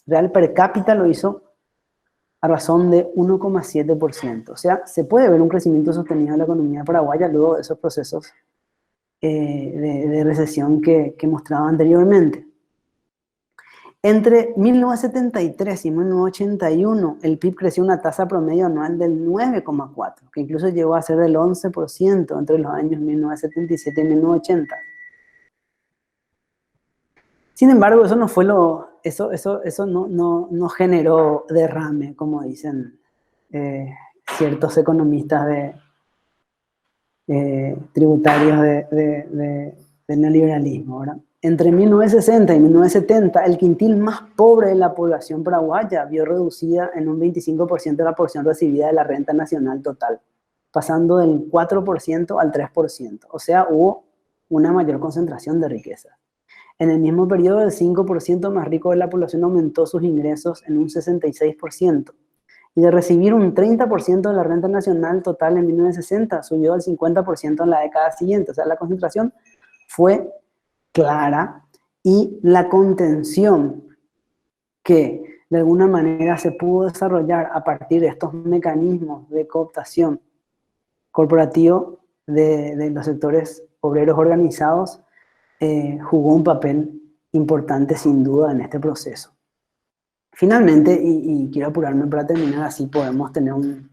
real per cápita lo hizo a razón de 1,7%. O sea, se puede ver un crecimiento sostenido de la economía paraguaya luego de esos procesos de recesión que mostraba anteriormente. Entre 1973 y 1981, el PIB creció una tasa promedio anual del 9,4, que incluso llegó a ser del 11% entre los años 1977 y 1980. Sin embargo, eso no fue eso no generó derrame, como dicen ciertos economistas tributarios del neoliberalismo, ¿verdad? entre 1960 y 1970, el quintil más pobre de la población paraguaya vio reducida en un 25% la porción recibida de la renta nacional total, pasando del 4% al 3%. O sea, hubo una mayor concentración de riqueza. En el mismo periodo, el 5% más rico de la población aumentó sus ingresos en un 66%. Y de recibir un 30% de la renta nacional total en 1960, subió al 50% en la década siguiente. O sea, la concentración fue clara y la contención que de alguna manera se pudo desarrollar a partir de estos mecanismos de cooptación corporativo de los sectores obreros organizados jugó un papel importante sin duda en este proceso. Finalmente, y quiero apurarme para terminar, así podemos tener un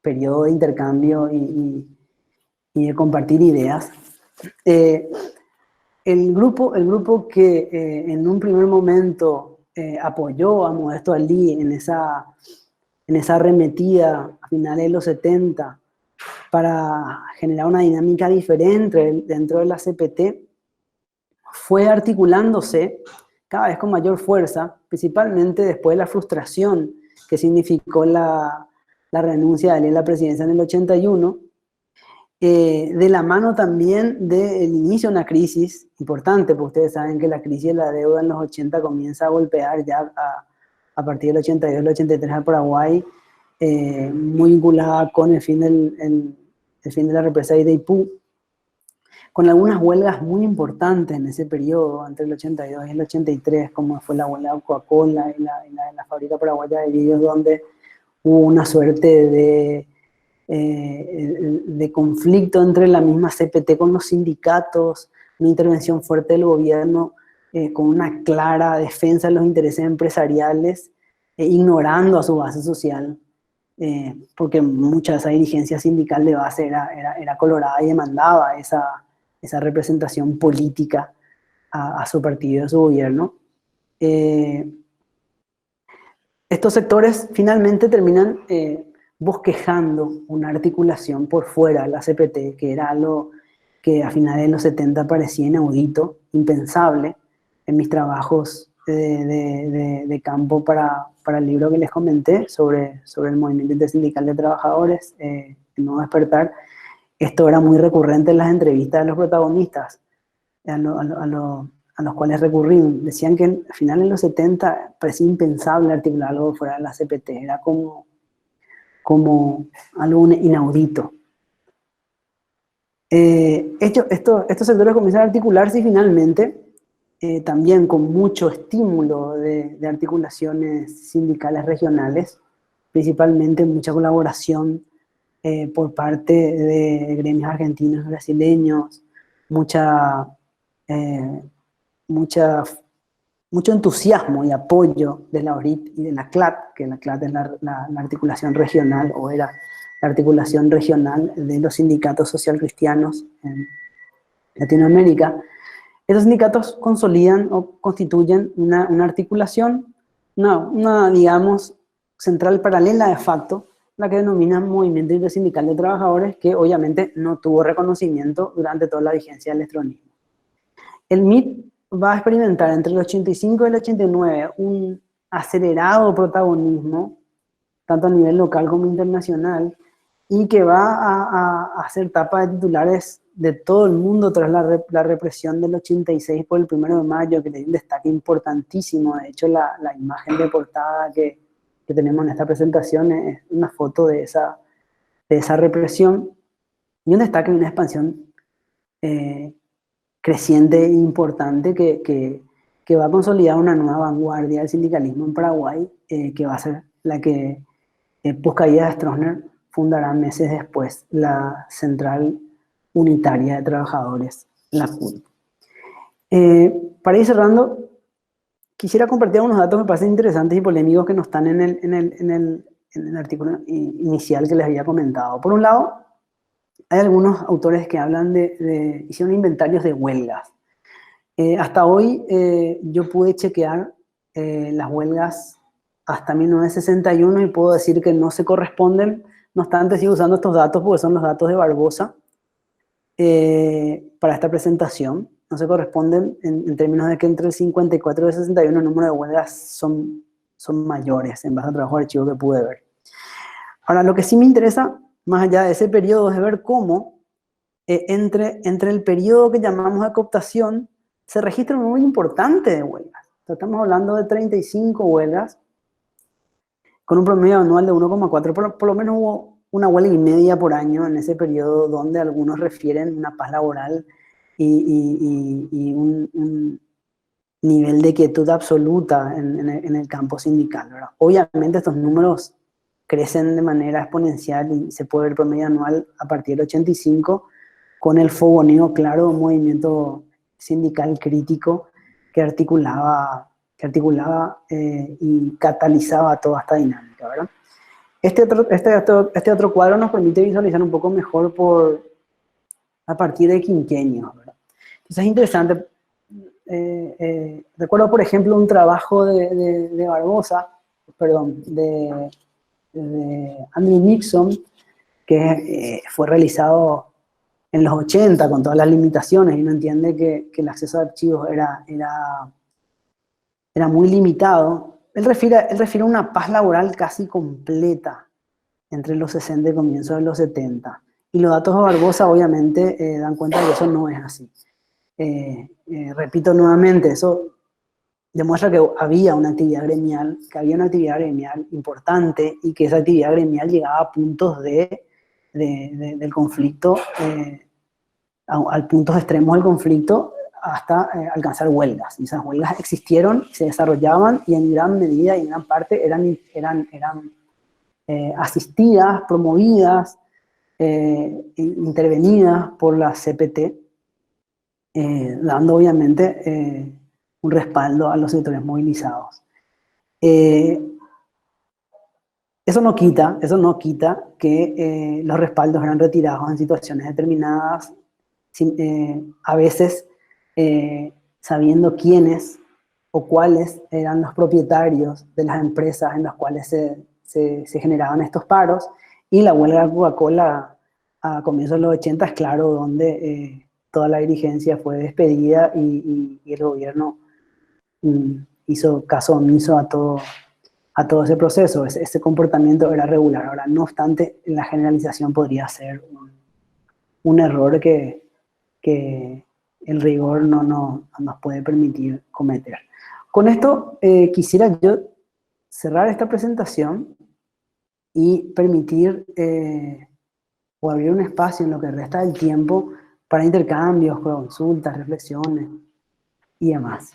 periodo de intercambio y de compartir ideas. El grupo que en un primer momento apoyó a Modesto Alí en esa arremetida a finales de los 70 para generar una dinámica diferente dentro de la CPT, fue articulándose cada vez con mayor fuerza, principalmente después de la frustración que significó la renuncia de Alí a la presidencia en el 81, de la mano también del inicio de una crisis importante, porque ustedes saben que la crisis de la deuda en los 80 comienza a golpear ya a partir del 82, el 83 al Paraguay, muy vinculada con el fin de la represa de Itaipú, con algunas huelgas muy importantes en ese periodo, entre el 82 y el 83, como fue la huelga de Coca-Cola y la de la fábrica paraguaya de vidrios, donde hubo una suerte de conflicto entre la misma CPT con los sindicatos, una intervención fuerte del gobierno con una clara defensa de los intereses empresariales, ignorando a su base social, porque mucha de esa dirigencia sindical de base era colorada y demandaba esa representación política a su partido y a su gobierno. Estos sectores finalmente terminan bosquejando una articulación por fuera de la CPT, que era algo que a finales de los 70 parecía inaudito, impensable. En mis trabajos de campo para el libro que les comenté sobre el movimiento intersindical de trabajadores, El Nuevo Despertar, esto era muy recurrente en las entrevistas de los protagonistas a los cuales recurrí. Decían que al final de los 70 parecía impensable articular algo fuera de la CPT, era como algo inaudito. Estos sectores comienzan a articularse y finalmente también con mucho estímulo de articulaciones sindicales regionales, principalmente mucha colaboración por parte de gremios argentinos, brasileños, mucho entusiasmo y apoyo de la ORIT y de la CLAT, que la CLAT es la articulación regional, o era la articulación regional de los sindicatos social-cristianos en Latinoamérica. Esos sindicatos consolidan o constituyen una articulación, digamos, central paralela de facto, la que denominan Movimiento Intersindical de Trabajadores, que obviamente no tuvo reconocimiento durante toda la vigencia del electronismo. El MIT va a experimentar entre el 85 y el 89 un acelerado protagonismo, tanto a nivel local como internacional, y que va a hacer tapa de titulares de todo el mundo tras la represión del 86 por el 1 de mayo, que tiene un destaque importantísimo. De hecho, la imagen de portada que tenemos en esta presentación es una foto de esa represión, y un destaque y una expansión creciente e importante que va a consolidar una nueva vanguardia del sindicalismo en Paraguay, que va a ser la que Puskaida de Stroessner fundará meses después la Central Unitaria de Trabajadores, la CUT. Para ir cerrando, quisiera compartir unos datos que me parecen interesantes y polémicos que no están en el artículo inicial que les había comentado. Por un lado, hay algunos autores que hablan hicieron inventarios de huelgas. Hasta hoy yo pude chequear las huelgas hasta 1961 y puedo decir que no se corresponden. No obstante, sigo usando estos datos porque son los datos de Barbosa para esta presentación. no se corresponden en términos de que entre el 54 y el 61 el número de huelgas son mayores en base al trabajo de archivo que pude ver. Ahora, lo que sí me interesa, más allá de ese periodo, es ver cómo entre el periodo que llamamos de cooptación se registra un número importante de huelgas. Estamos hablando de 35 huelgas, con un promedio anual de 1,4. Por lo menos hubo una huelga y media por año en ese periodo, donde algunos refieren una paz laboral y un nivel de quietud absoluta en el campo sindical, ¿verdad? Obviamente estos números crecen de manera exponencial y se puede ver el promedio anual a partir del 85, con el fogoneo claro de un movimiento sindical crítico que articulaba y catalizaba toda esta dinámica, ¿verdad? Este otro cuadro nos permite visualizar un poco mejor a partir de quinquenios, ¿verdad? Entonces es interesante. Recuerdo, por ejemplo, un trabajo de Andrew Nixon, que fue realizado en los 80 con todas las limitaciones, y uno entiende que el acceso a archivos era muy limitado. Él refiere a una paz laboral casi completa entre los 60 y comienzos de los 70. Y los datos de Barbosa obviamente dan cuenta de que eso no es así. Repito nuevamente, eso demuestra que había una actividad gremial, importante, y que esa actividad gremial llegaba a puntos del conflicto, al puntos extremos del conflicto, hasta alcanzar huelgas. Y esas huelgas existieron, se desarrollaban, y en gran medida y en gran parte eran asistidas, promovidas, intervenidas por la CPT, dando obviamente un respaldo a los sectores movilizados. Eso no quita que los respaldos eran retirados en situaciones determinadas, a veces sabiendo quiénes o cuáles eran los propietarios de las empresas en las cuales se generaban estos paros, y la huelga de Coca-Cola a comienzos de los 80 es claro donde toda la dirigencia fue despedida y el gobierno hizo caso omiso a todo ese proceso. Ese comportamiento era regular. Ahora, no obstante, la generalización podría ser un error que el rigor no nos puede permitir cometer. Con esto quisiera yo cerrar esta presentación y permitir o abrir un espacio en lo que resta del tiempo para intercambios, consultas, reflexiones y demás.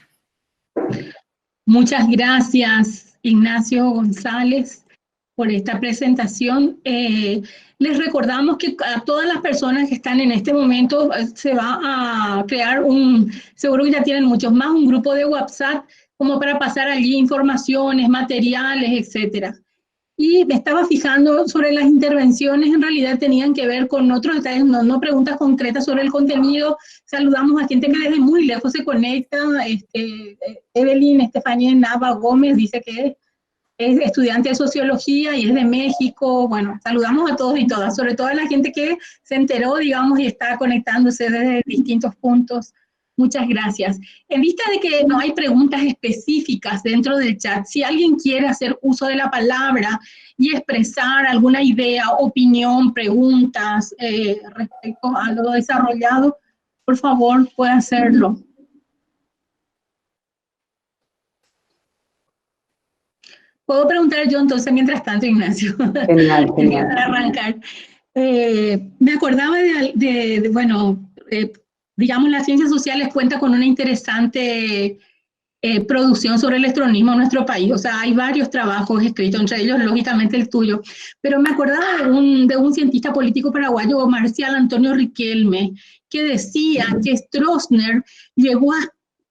Muchas gracias, Ignacio González, por esta presentación. Les recordamos que a todas las personas que están en este momento se va a crear seguro que ya tienen muchos más, un grupo de WhatsApp como para pasar allí informaciones, materiales, etcétera. Y me estaba fijando sobre las intervenciones, en realidad tenían que ver con otros detalles, no preguntas concretas sobre el contenido. Saludamos a gente que desde muy lejos se conecta. Evelyn Estefanía Nava Gómez dice que es estudiante de Sociología y es de México. Bueno, saludamos a todos y todas, sobre todo a la gente que se enteró, digamos, y está conectándose desde distintos puntos. Muchas gracias. En vista de que no hay preguntas específicas dentro del chat, si alguien quiere hacer uso de la palabra y expresar alguna idea, opinión, preguntas respecto a lo desarrollado, por favor, puede hacerlo. Puedo preguntar yo entonces mientras tanto, Ignacio. Genial, genial. Para arrancar. Me acordaba digamos, las ciencias sociales cuenta con una interesante producción sobre el electronismo en nuestro país. O sea, hay varios trabajos escritos, entre ellos, lógicamente, el tuyo. Pero me acordaba de un cientista político paraguayo, Marcial Antonio Riquelme, que decía que Stroessner llegó a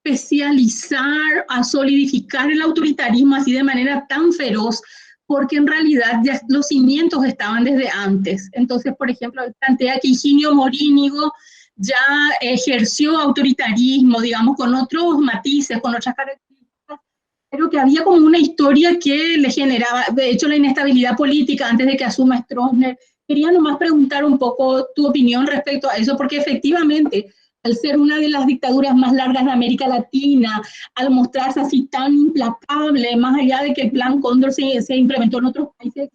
especializar, a solidificar el autoritarismo así de manera tan feroz, porque en realidad ya los cimientos estaban desde antes. Entonces, por ejemplo, plantea que Higinio Morínigo ya ejerció autoritarismo, digamos, con otros matices, con otras características, pero que había como una historia que le generaba, de hecho, la inestabilidad política antes de que asuma Stroessner. Quería nomás preguntar un poco tu opinión respecto a eso, porque efectivamente al ser una de las dictaduras más largas de América Latina, al mostrarse así tan implacable, más allá de que el Plan Cóndor se implementó en otros países,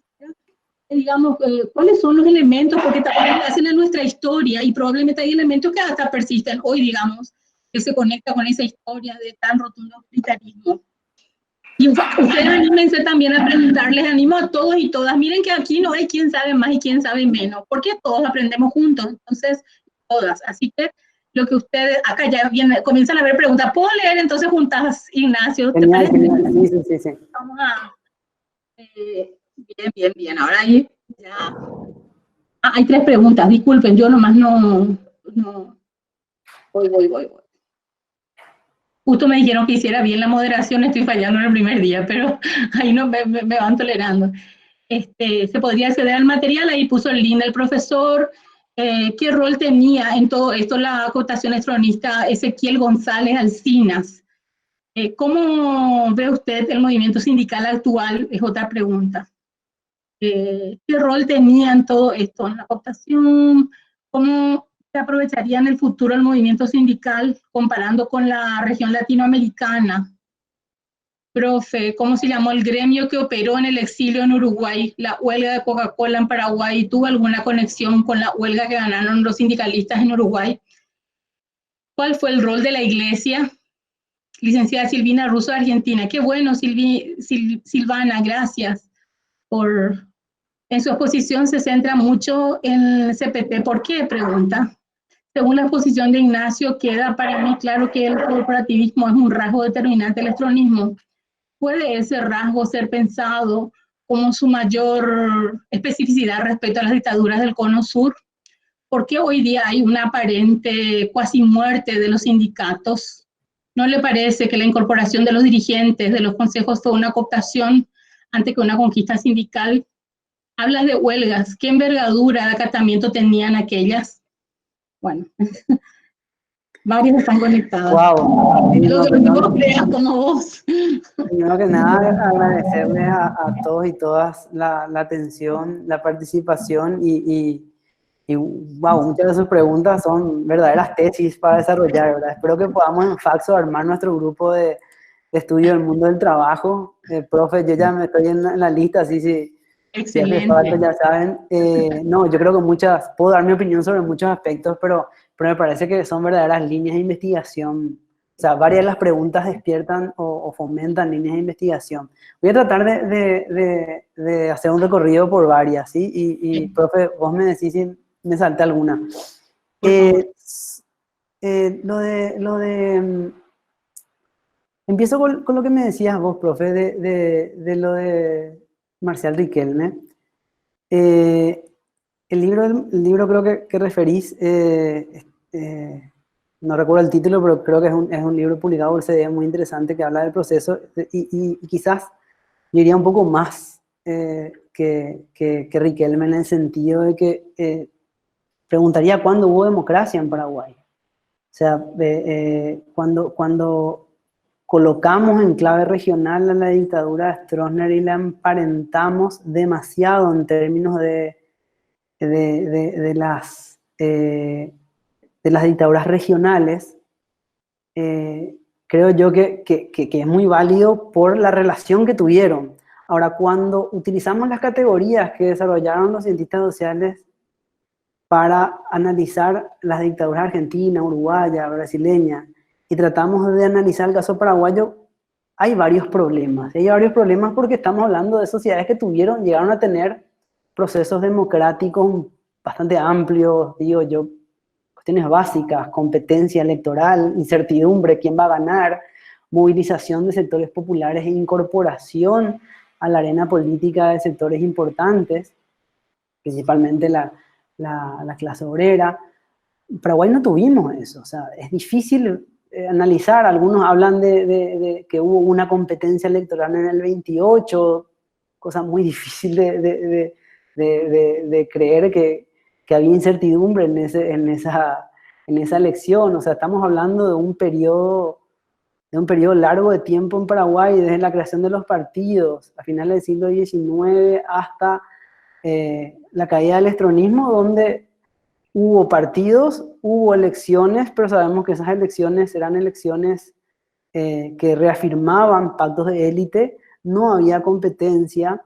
digamos, cuáles son los elementos, porque también hacen en nuestra historia y probablemente hay elementos que hasta persisten hoy, digamos, que se conecta con esa historia de tan rotundo autoritarismo. Y ustedes anímense también a preguntar, les animo a todos y todas, miren que aquí no hay quien sabe más y quien sabe menos, porque todos aprendemos juntos, entonces, todas. Así que lo que ustedes, acá ya viene, comienzan a haber preguntas. ¿Puedo leer entonces juntas, Ignacio? ¿Te Genial, parece? genial. Sí, sí. Vamos a... bien. Ahora ahí ya... hay 3 preguntas, disculpen, yo nomás no... Voy. Justo me dijeron que hiciera bien la moderación, estoy fallando en el primer día, pero ahí no me van tolerando. Se podría acceder al material, ahí puso el link del profesor. ¿Qué rol tenía en todo esto la acotación estronista Ezequiel González Alcinas? ¿Cómo ve usted el movimiento sindical actual? Es otra pregunta. ¿Qué rol tenía en todo esto, en la acotación? ¿Cómo se aprovecharía en el futuro el movimiento sindical comparando con la región latinoamericana? Profe, ¿cómo se llamó el gremio que operó en el exilio en Uruguay? La huelga de Coca-Cola en Paraguay, ¿tuvo alguna conexión con la huelga que ganaron los sindicalistas en Uruguay? ¿Cuál fue el rol de la iglesia? Licenciada Silvina Russo, Argentina. Qué bueno, Silvana, gracias por... En su exposición se centra mucho en el CPT. ¿Por qué? Pregunta. Según la exposición de Ignacio, queda para mí claro que el corporativismo es un rasgo determinante del estronismo. ¿Puede ese rasgo ser pensado como su mayor especificidad respecto a las dictaduras del Cono Sur? ¿Por qué hoy día hay una aparente cuasi muerte de los sindicatos? ¿No le parece que la incorporación de los dirigentes de los consejos fue una cooptación antes que una conquista sindical? Hablas de huelgas, ¿qué envergadura de acatamiento tenían aquellas? Bueno, varios están conectados. Wow. Lo que no creas como vos. Primero que nada, agradecerles a todos y todas la atención, la participación y wow, muchas de sus preguntas son verdaderas tesis para desarrollar, ¿verdad? Espero que podamos en Faxo armar nuestro grupo de estudio del mundo del trabajo. Profe, yo ya me estoy en la lista, así sí. Excelente. Si falta, ya saben. No, yo creo que puedo dar mi opinión sobre muchos aspectos, pero me parece que son verdaderas líneas de investigación. O sea, varias de las preguntas despiertan o fomentan líneas de investigación. Voy a tratar de hacer un recorrido por varias, ¿sí? Y profe, vos me decís si me salté alguna. Empiezo con lo que me decías vos, profe, de lo de Marcial Riquelme. El libro creo que referís, no recuerdo el título, pero creo que es un libro publicado por CDE muy interesante que habla del proceso y quizás yo iría un poco más que Riquelme en el sentido de que preguntaría cuándo hubo democracia en Paraguay. O sea, cuando colocamos en clave regional a la dictadura de Stroessner y la emparentamos demasiado en términos de las dictaduras regionales, creo yo que es muy válido por la relación que tuvieron. Ahora, cuando utilizamos las categorías que desarrollaron los cientistas sociales para analizar las dictaduras argentina, uruguaya, brasileña, y tratamos de analizar el caso paraguayo, hay varios problemas. Hay varios problemas porque estamos hablando de sociedades que llegaron a tener procesos democráticos bastante amplios, digo yo, cuestiones básicas, competencia electoral, incertidumbre, quién va a ganar, movilización de sectores populares e incorporación a la arena política de sectores importantes, principalmente la clase obrera. En Paraguay no tuvimos eso, o sea, es difícil analizar. Algunos hablan de que hubo una competencia electoral en el 28, cosa muy difícil de creer que había incertidumbre en esa elección. O sea, estamos hablando de un periodo largo de tiempo en Paraguay, desde la creación de los partidos a finales del siglo XIX hasta la caída del estronismo, donde hubo partidos, hubo elecciones, pero sabemos que esas elecciones eran elecciones que reafirmaban pactos de élite, no había competencia,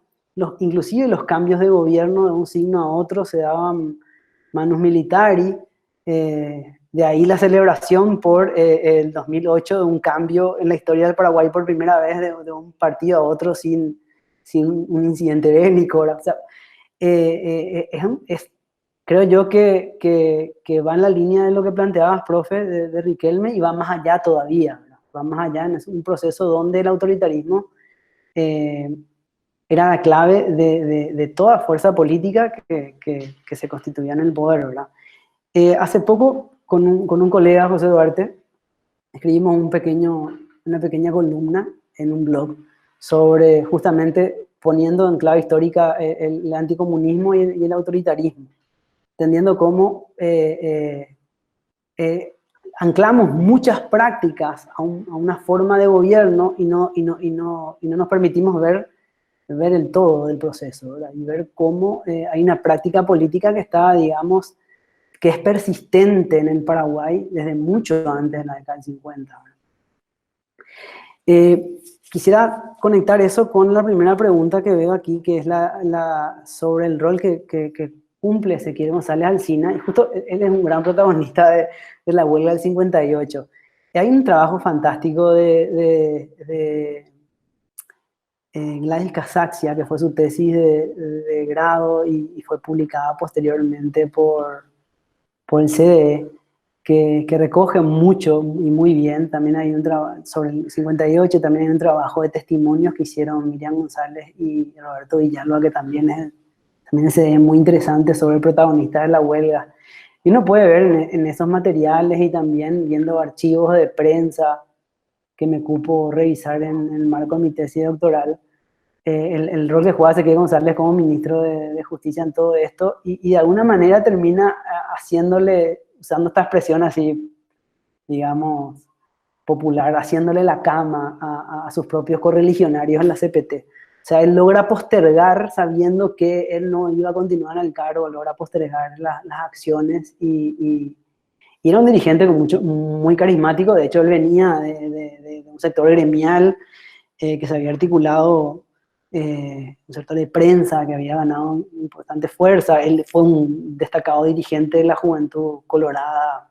inclusive los cambios de gobierno de un signo a otro se daban manus militari, de ahí la celebración por el 2008 de un cambio en la historia del Paraguay por primera vez de un partido a otro sin un incidente bélico. O sea, creo yo que va en la línea de lo que planteabas, profe, de Riquelme, y va más allá todavía, ¿verdad? Va más allá, es un proceso donde el autoritarismo era la clave de toda fuerza política que se constituía en el poder, ¿verdad? Hace poco, con un colega, José Duarte, escribimos una pequeña columna en un blog sobre justamente poniendo en clave histórica el anticomunismo y el autoritarismo, entendiendo cómo anclamos muchas prácticas a una forma de gobierno y no nos permitimos ver el todo del proceso, ¿verdad? Y ver cómo hay una práctica política que está, digamos, que es persistente en el Paraguay desde mucho antes de la década del 50. Quisiera conectar eso con la primera pregunta que veo aquí, que es sobre el rol que cumple Ezequiel González Alsina, y justo él es un gran protagonista de la huelga del 58. Y hay un trabajo fantástico de Gladys Casaxia, que fue su tesis de grado y fue publicada posteriormente por el CDE, que recoge mucho y muy bien. También hay un trabajo sobre el 58, también hay un trabajo de testimonios que hicieron Miriam González y Roberto Villalba, que también es muy interesante sobre el protagonista de la huelga. Y uno puede ver en esos materiales y también viendo archivos de prensa que me cupo revisar en el marco de mi tesis doctoral, el rol que juega Ezequiel González como ministro de Justicia en todo esto, y de alguna manera termina usando esta expresión así, digamos, popular, haciéndole la cama a sus propios correligionarios en la CPT. O sea, él logra postergar, sabiendo que él no iba a continuar al cargo, logra postergar las acciones y era un dirigente muy carismático. De hecho, él venía de un sector gremial que se había articulado, un sector de prensa que había ganado importante fuerza. Él fue un destacado dirigente de la Juventud Colorada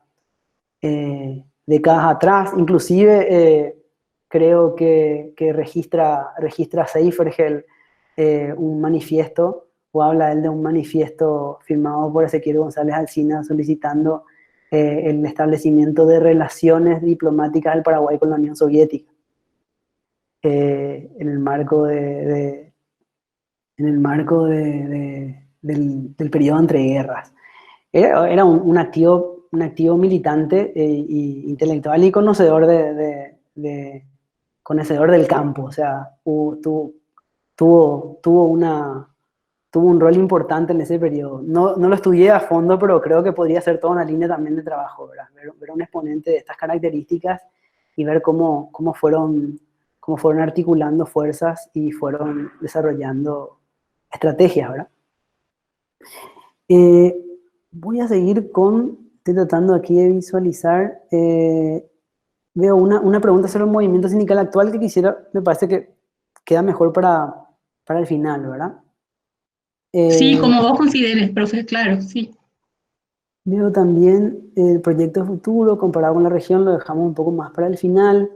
décadas atrás. Inclusive creo que registra Seifergel un manifiesto, o habla él de un manifiesto firmado por Ezequiel González Alsina solicitando el establecimiento de relaciones diplomáticas del Paraguay con la Unión Soviética en el marco del periodo entre guerras. Era un activo militante e intelectual y conocedor conocedor del campo. O sea, tuvo un rol importante en ese periodo. No lo estudié a fondo, pero creo que podría ser toda una línea también de trabajo, ¿verdad? Ver un exponente de estas características y ver cómo fueron articulando fuerzas y fueron desarrollando estrategias, ¿verdad? Voy a seguir estoy tratando aquí de visualizar, veo una pregunta sobre el movimiento sindical actual que me parece que queda mejor para el final, ¿verdad? Sí, como vos consideres, profe, claro, sí. Veo también el proyecto de futuro comparado con la región, lo dejamos un poco más para el final.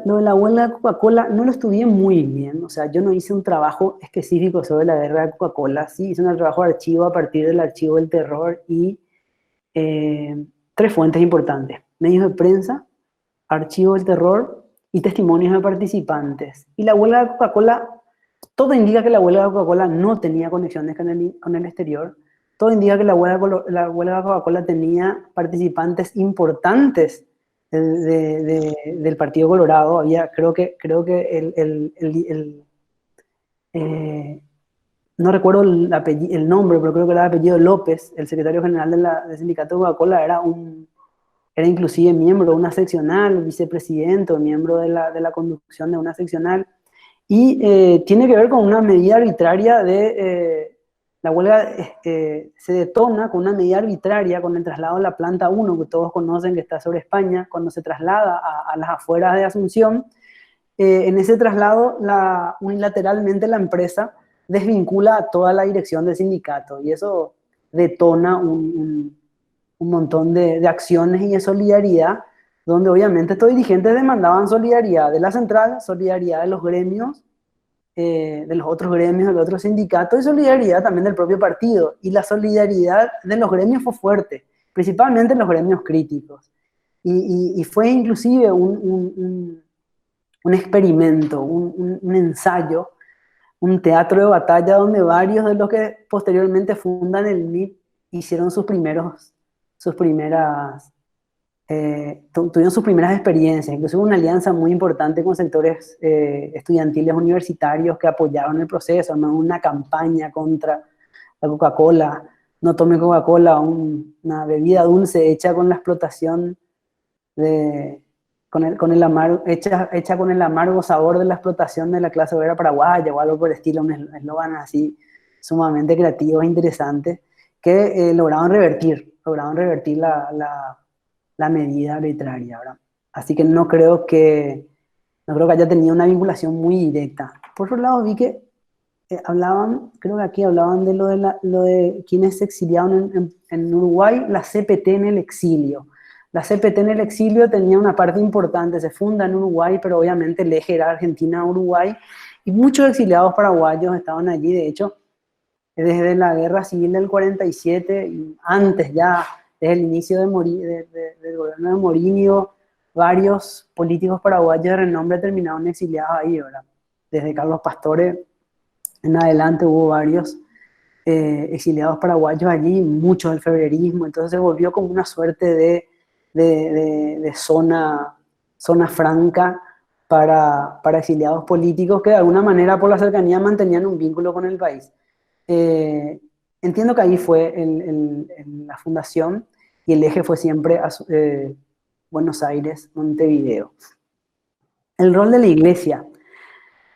Lo de la huelga de Coca-Cola no lo estudié muy bien. O sea, yo no hice un trabajo específico sobre la guerra de Coca-Cola. Sí, hice un trabajo de archivo a partir del archivo del terror y 3 fuentes importantes: medios de prensa, archivo del terror y testimonios de participantes. Y la huelga de Coca-Cola, todo indica que la huelga de Coca-Cola no tenía conexiones con el exterior. Todo indica que la huelga de Coca-Cola tenía participantes importantes del Partido Colorado. Creo que no recuerdo el nombre, pero creo que era el apellido López, el secretario general del sindicato de Coca-Cola, era inclusive miembro de una seccional, vicepresidente o miembro de la conducción de una seccional. Y tiene que ver con una medida arbitraria de La huelga se detona con una medida arbitraria, con el traslado a la planta 1, que todos conocen que está sobre España, cuando se traslada a las afueras de Asunción. En ese traslado, unilateralmente la empresa desvincula a toda la dirección del sindicato y eso detona un montón de acciones y de solidaridad, donde obviamente estos dirigentes demandaban solidaridad de la central, solidaridad de los gremios, de los otros gremios, de los otros sindicatos y solidaridad también del propio partido. Y la solidaridad de los gremios fue fuerte, principalmente en los gremios críticos. Y fue inclusive un experimento, un ensayo, un teatro de batalla donde varios de los que posteriormente fundan el MIP hicieron tuvieron sus primeras experiencias, incluso una alianza muy importante con sectores estudiantiles universitarios que apoyaron el proceso, ¿no? Una campaña contra la Coca-Cola, no tome Coca-Cola, una bebida dulce hecha con la explotación hecha con el amargo sabor de la explotación de la clase obrera paraguaya o algo por el estilo, un eslogan así sumamente creativo e interesante que lograron revertir la medida arbitraria, ¿verdad? Así que no creo que haya tenido una vinculación muy directa. Por otro lado, vi que creo que aquí hablaban de lo de quienes se exiliaron en Uruguay, la CPT en el exilio. La CPT en el exilio tenía una parte importante, se funda en Uruguay, pero obviamente el eje era Argentina-Uruguay, y muchos exiliados paraguayos estaban allí, de hecho, desde la guerra civil del 47, y antes ya, desde el inicio del gobierno de Morinho, varios políticos paraguayos de renombre terminaron exiliados ahí, ¿verdad? Desde Carlos Pastore en adelante hubo varios exiliados paraguayos allí, muchos del febrerismo, entonces se volvió como una suerte de zona franca para exiliados políticos que de alguna manera por la cercanía mantenían un vínculo con el país. Entiendo que ahí fue la fundación y el eje fue siempre Buenos Aires, Montevideo. El rol de la iglesia.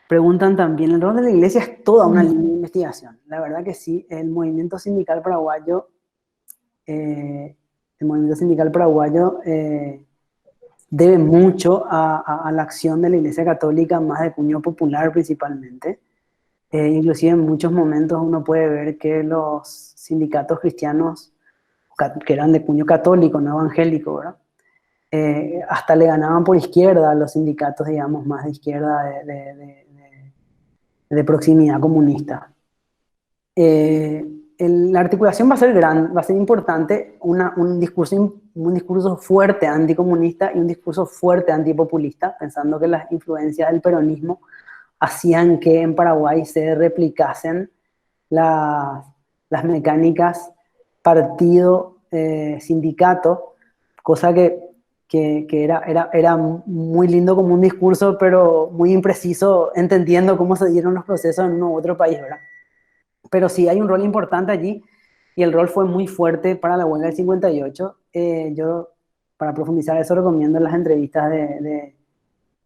Preguntan también, el rol de la iglesia es toda una línea de investigación. La verdad que sí, el movimiento sindical paraguayo debe mucho a la acción de la Iglesia Católica, más de cuño popular principalmente. Inclusive en muchos momentos uno puede ver que los sindicatos cristianos, que eran de cuño católico, no evangélico, ¿verdad? Hasta le ganaban por izquierda a los sindicatos, digamos, más de izquierda de proximidad comunista. La articulación va a ser importante, un discurso fuerte anticomunista y un discurso fuerte antipopulista, pensando que las influencias del peronismo hacían que en Paraguay se replicasen las mecánicas partido-sindicato, cosa que era muy lindo como un discurso, pero muy impreciso, entendiendo cómo se dieron los procesos en uno u otro país, ¿verdad? Pero sí hay un rol importante allí y el rol fue muy fuerte para la huelga del 58. Yo, para profundizar eso, recomiendo las entrevistas de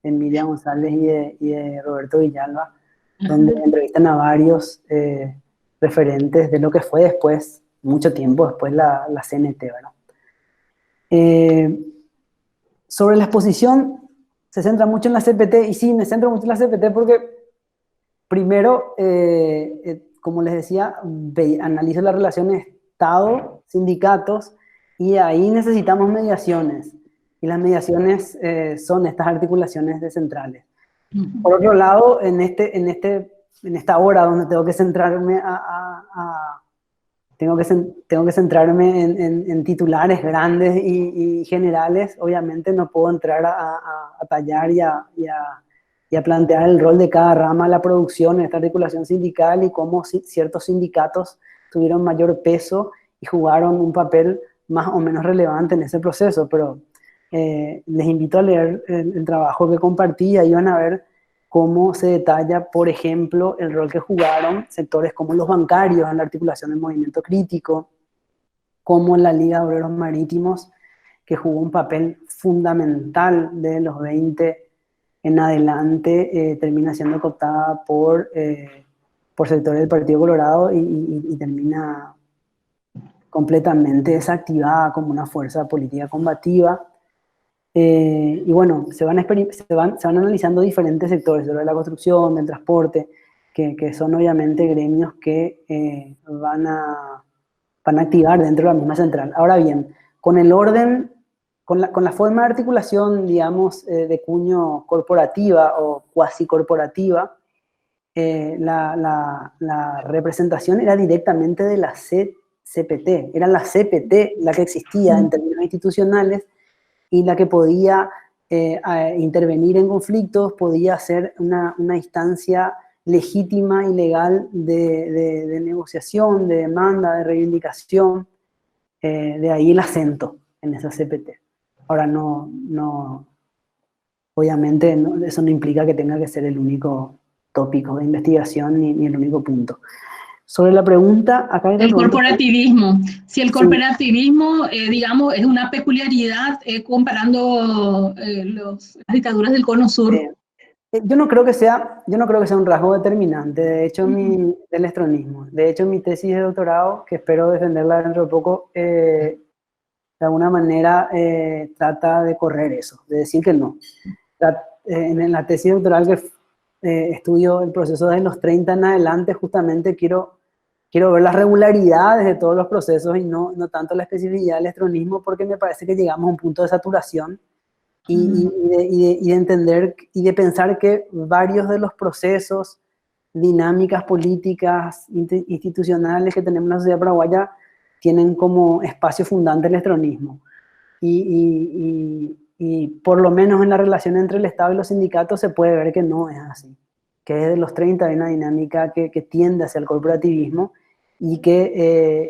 Emilia González y de Roberto Villalba, donde entrevistan a varios referentes de lo que fue después, mucho tiempo después, la CNT, ¿verdad? Sobre la exposición, se centra mucho en la CPT, y sí, me centro mucho en la CPT porque, primero, como les decía, analizo la relación Estado-sindicatos, y ahí necesitamos mediaciones, y las mediaciones son estas articulaciones de centrales. Por otro lado, en esta hora donde tengo que centrarme tengo que centrarme en titulares grandes y generales, obviamente no puedo entrar a tallar y a plantear el rol de cada rama de la producción en esta articulación sindical y cómo ciertos sindicatos tuvieron mayor peso y jugaron un papel más o menos relevante en ese proceso, pero les invito a leer el trabajo que compartí, y ahí van a ver cómo se detalla, por ejemplo, el rol que jugaron sectores como los bancarios en la articulación del movimiento crítico, como la Liga de Obreros Marítimos, que jugó un papel fundamental de los 20 en adelante, termina siendo cooptada por por sectores del Partido Colorado y termina completamente desactivada como una fuerza política combativa. Y bueno, se van analizando diferentes sectores, de la construcción, del transporte, que son obviamente gremios que van a activar dentro de la misma central. Ahora bien, con el orden, con la forma de articulación, digamos, de cuño corporativa o cuasi corporativa, la representación era directamente de la CPT, era la CPT la que existía en términos institucionales y la que podía intervenir en conflictos, podía ser una instancia legítima y legal de negociación, de demanda, de reivindicación, de ahí el acento en esa CPT. Ahora, obviamente eso no implica que tenga que ser el único tópico de investigación ni el único punto. Sobre la pregunta, acá hay el corporativismo. Si el corporativismo, digamos, es una peculiaridad comparando las dictaduras del Cono Sur. Yo no creo que sea un rasgo determinante, de hecho, del estronismo. De hecho, mi tesis de doctorado, que espero defenderla dentro de poco, de alguna manera trata de correr eso, de decir que no. En la tesis doctoral que estudio el proceso de los 30 en adelante, justamente quiero ver las regularidades de todos los procesos y no tanto la especificidad del estronismo, porque me parece que llegamos a un punto de saturación y de entender y de pensar que varios de los procesos, dinámicas políticas, institucionales que tenemos en la sociedad paraguaya tienen como espacio fundante el estronismo. Y por lo menos en la relación entre el Estado y los sindicatos se puede ver que no es así. Que desde los 30 hay una dinámica que tiende hacia el corporativismo y que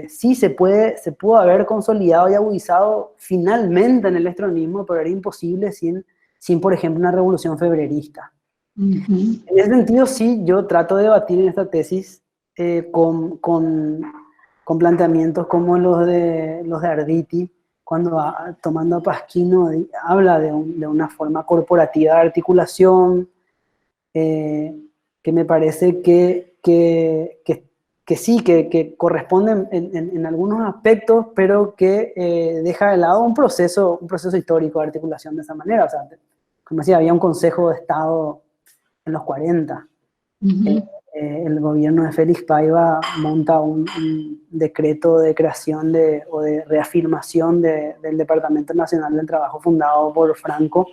sí se pudo haber consolidado y agudizado finalmente en el estronismo, pero era imposible sin por ejemplo, una revolución febrerista. En ese sentido, sí, yo trato de debatir en esta tesis con planteamientos como los de Arditi, cuando tomando a Pasquino habla de una forma corporativa de articulación, que me parece que sí, que corresponden en algunos aspectos, pero que deja de lado un proceso histórico de articulación de esa manera. O sea, como decía, había un Consejo de Estado en los 40. El gobierno de Félix Paiva monta un decreto de creación o de reafirmación del Departamento Nacional del Trabajo fundado por Franco,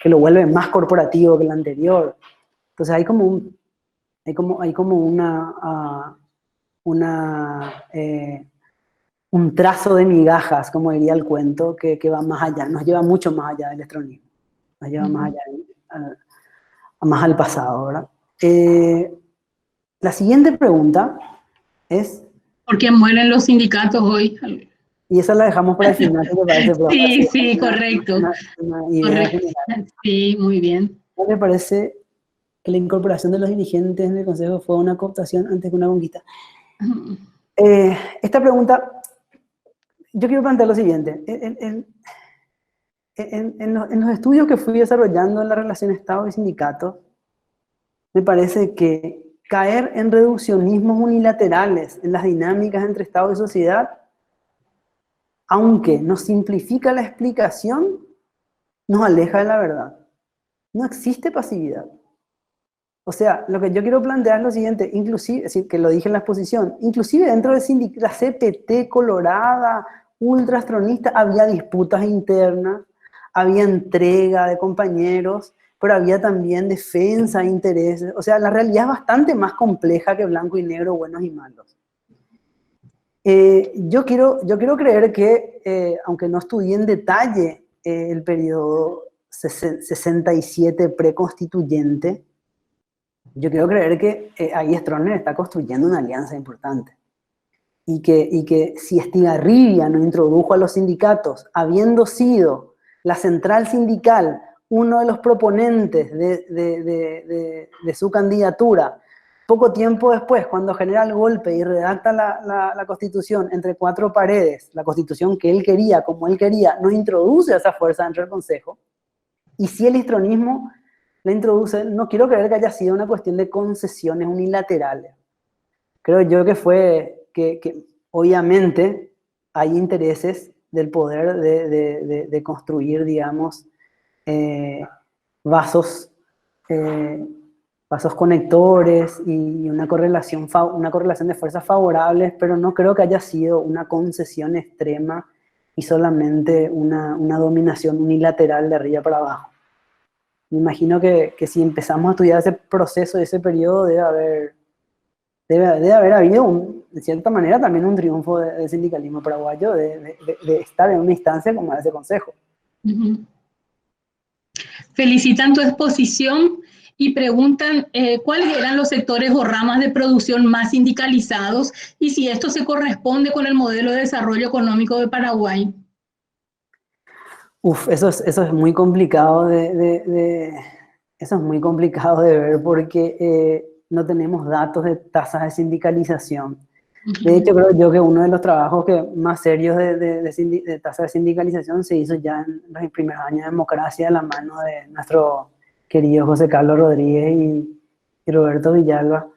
que lo vuelve más corporativo que el anterior. Entonces hay como un trazo de migajas, como diría el cuento, que va más allá, nos lleva mucho más allá del estronismo, nos lleva más allá, más al pasado, ¿verdad? La siguiente pregunta es... ¿Por qué mueren los sindicatos hoy? Y esa la dejamos para el final, ¿te parece? Sí, correcto. Una idea general. Sí, muy bien. ¿No le parece que la incorporación de los dirigentes en el Consejo fue una cooptación antes que una conquista? Esta pregunta, yo quiero plantear lo siguiente. En los estudios que fui desarrollando en la relación Estado y sindicato, me parece que caer en reduccionismos unilaterales en las dinámicas entre Estado y sociedad, aunque nos simplifica la explicación, nos aleja de la verdad. No existe pasividad. O sea, lo que yo quiero plantear es lo siguiente, inclusive, es decir, que lo dije en la exposición, inclusive dentro de la CPT colorada, ultrastronista, había disputas internas, había entrega de compañeros, pero había también defensa de intereses. O sea, la realidad es bastante más compleja que blanco y negro, buenos y malos. Yo quiero creer que, aunque no estudié en detalle el periodo 67 preconstituyente, yo quiero creer que ahí Stroessner está construyendo una alianza importante. Y que si Estigarribia no introdujo a los sindicatos, habiendo sido la central sindical uno de los proponentes de su candidatura, poco tiempo después, cuando genera el golpe y redacta la Constitución entre cuatro paredes, la Constitución que él quería, como él quería, no introduce a esa fuerza dentro del Consejo, y si el histronismo la introduce, no quiero creer que haya sido una cuestión de concesiones unilaterales. Creo yo que fue que obviamente hay intereses del poder de construir, digamos, vasos, vasos conectores y una correlación de fuerzas favorables, pero no creo que haya sido una concesión extrema y solamente una dominación unilateral de arriba para abajo. Me imagino que si empezamos a estudiar ese proceso, ese periodo, debe haber habido, de cierta manera, también un triunfo del sindicalismo paraguayo de estar en una instancia como ese consejo. Felicitan tu exposición y preguntan cuáles eran los sectores o ramas de producción más sindicalizados y si esto se corresponde con el modelo de desarrollo económico de Paraguay. Eso es muy complicado eso es muy complicado de ver porque no tenemos datos de tasas de sindicalización. De hecho, creo yo que uno de los trabajos más serios de tasa de sindicalización se hizo ya en los primeros años de democracia, de la mano de nuestro querido José Carlos Rodríguez y Roberto Villalba.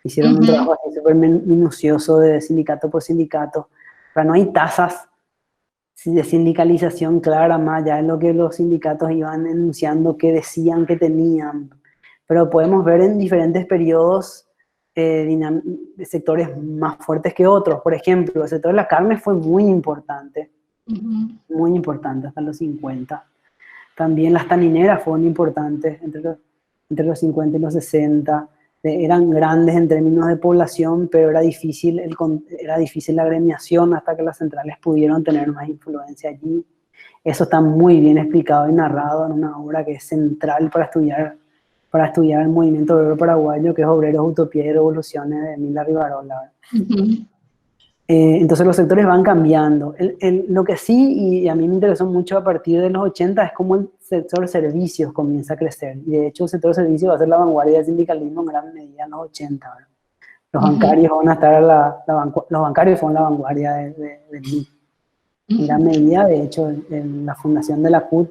Hicieron un trabajo súper minucioso de sindicato por sindicato. Pero no hay tasas de sindicalización clara, más allá de lo que los sindicatos iban enunciando, que decían que tenían. Pero podemos ver en diferentes periodos sectores más fuertes que otros. Por ejemplo, el sector de la carne fue muy importante hasta los 50. También las tanineras fueron importantes entre los 50 y los 60. Eran grandes en términos de población, pero era difícil la agremiación hasta que las centrales pudieron tener más influencia allí. Eso está muy bien explicado y narrado en una obra que es central para estudiar el movimiento obrero paraguayo, que es Obreros, Utopía y Revoluciones, de Emilia Rivarola. Entonces los sectores van cambiando. Lo que sí, y a mí me interesó mucho a partir de los 80, es cómo el sector servicios comienza a crecer. Y de hecho el sector servicios va a ser la vanguardia del sindicalismo en gran medida en los 80. ¿Verdad? Los bancarios van a estar los bancarios fueron la vanguardia del MIT. En gran medida, de hecho, la fundación de la CUT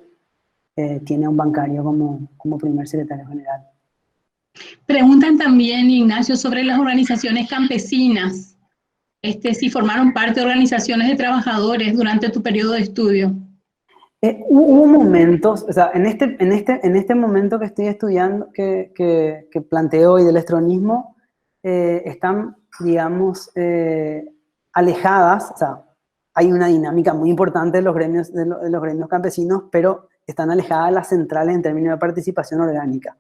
tiene a un bancario como primer secretario general. Preguntan también, Ignacio, sobre las organizaciones campesinas. Si formaron parte de organizaciones de trabajadores durante tu periodo de estudio. Hubo momentos, o sea, en este momento que estoy estudiando, que planteo hoy del estronismo, están, digamos, alejadas, o sea, hay una dinámica muy importante de los gremios campesinos, pero están alejadas de las centrales en términos de participación orgánica.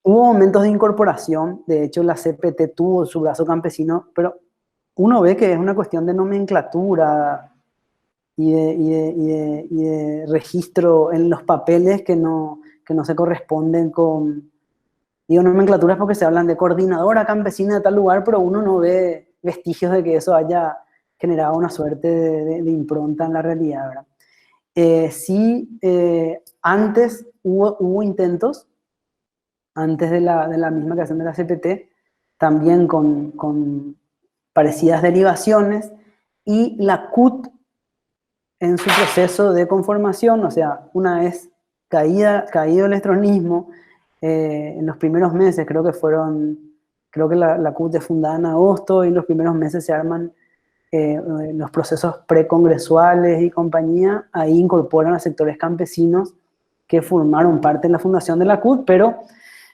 Hubo momentos de incorporación, de hecho la CPT tuvo su brazo campesino, pero uno ve que es una cuestión de nomenclatura y de registro en los papeles que no se corresponden con... Digo nomenclaturas porque se hablan de coordinadora campesina de tal lugar, pero uno no ve vestigios de que eso haya generado una suerte de impronta en la realidad, ¿verdad? Antes hubo intentos, antes de la misma creación de la CPT, también con parecidas derivaciones, y la CUT en su proceso de conformación, o sea, una vez caído el estronismo, en los primeros meses, creo que la CUT es fundada en agosto, y en los primeros meses se arman los procesos precongresuales y compañía, ahí incorporan a sectores campesinos que formaron parte de la fundación de la CUT, pero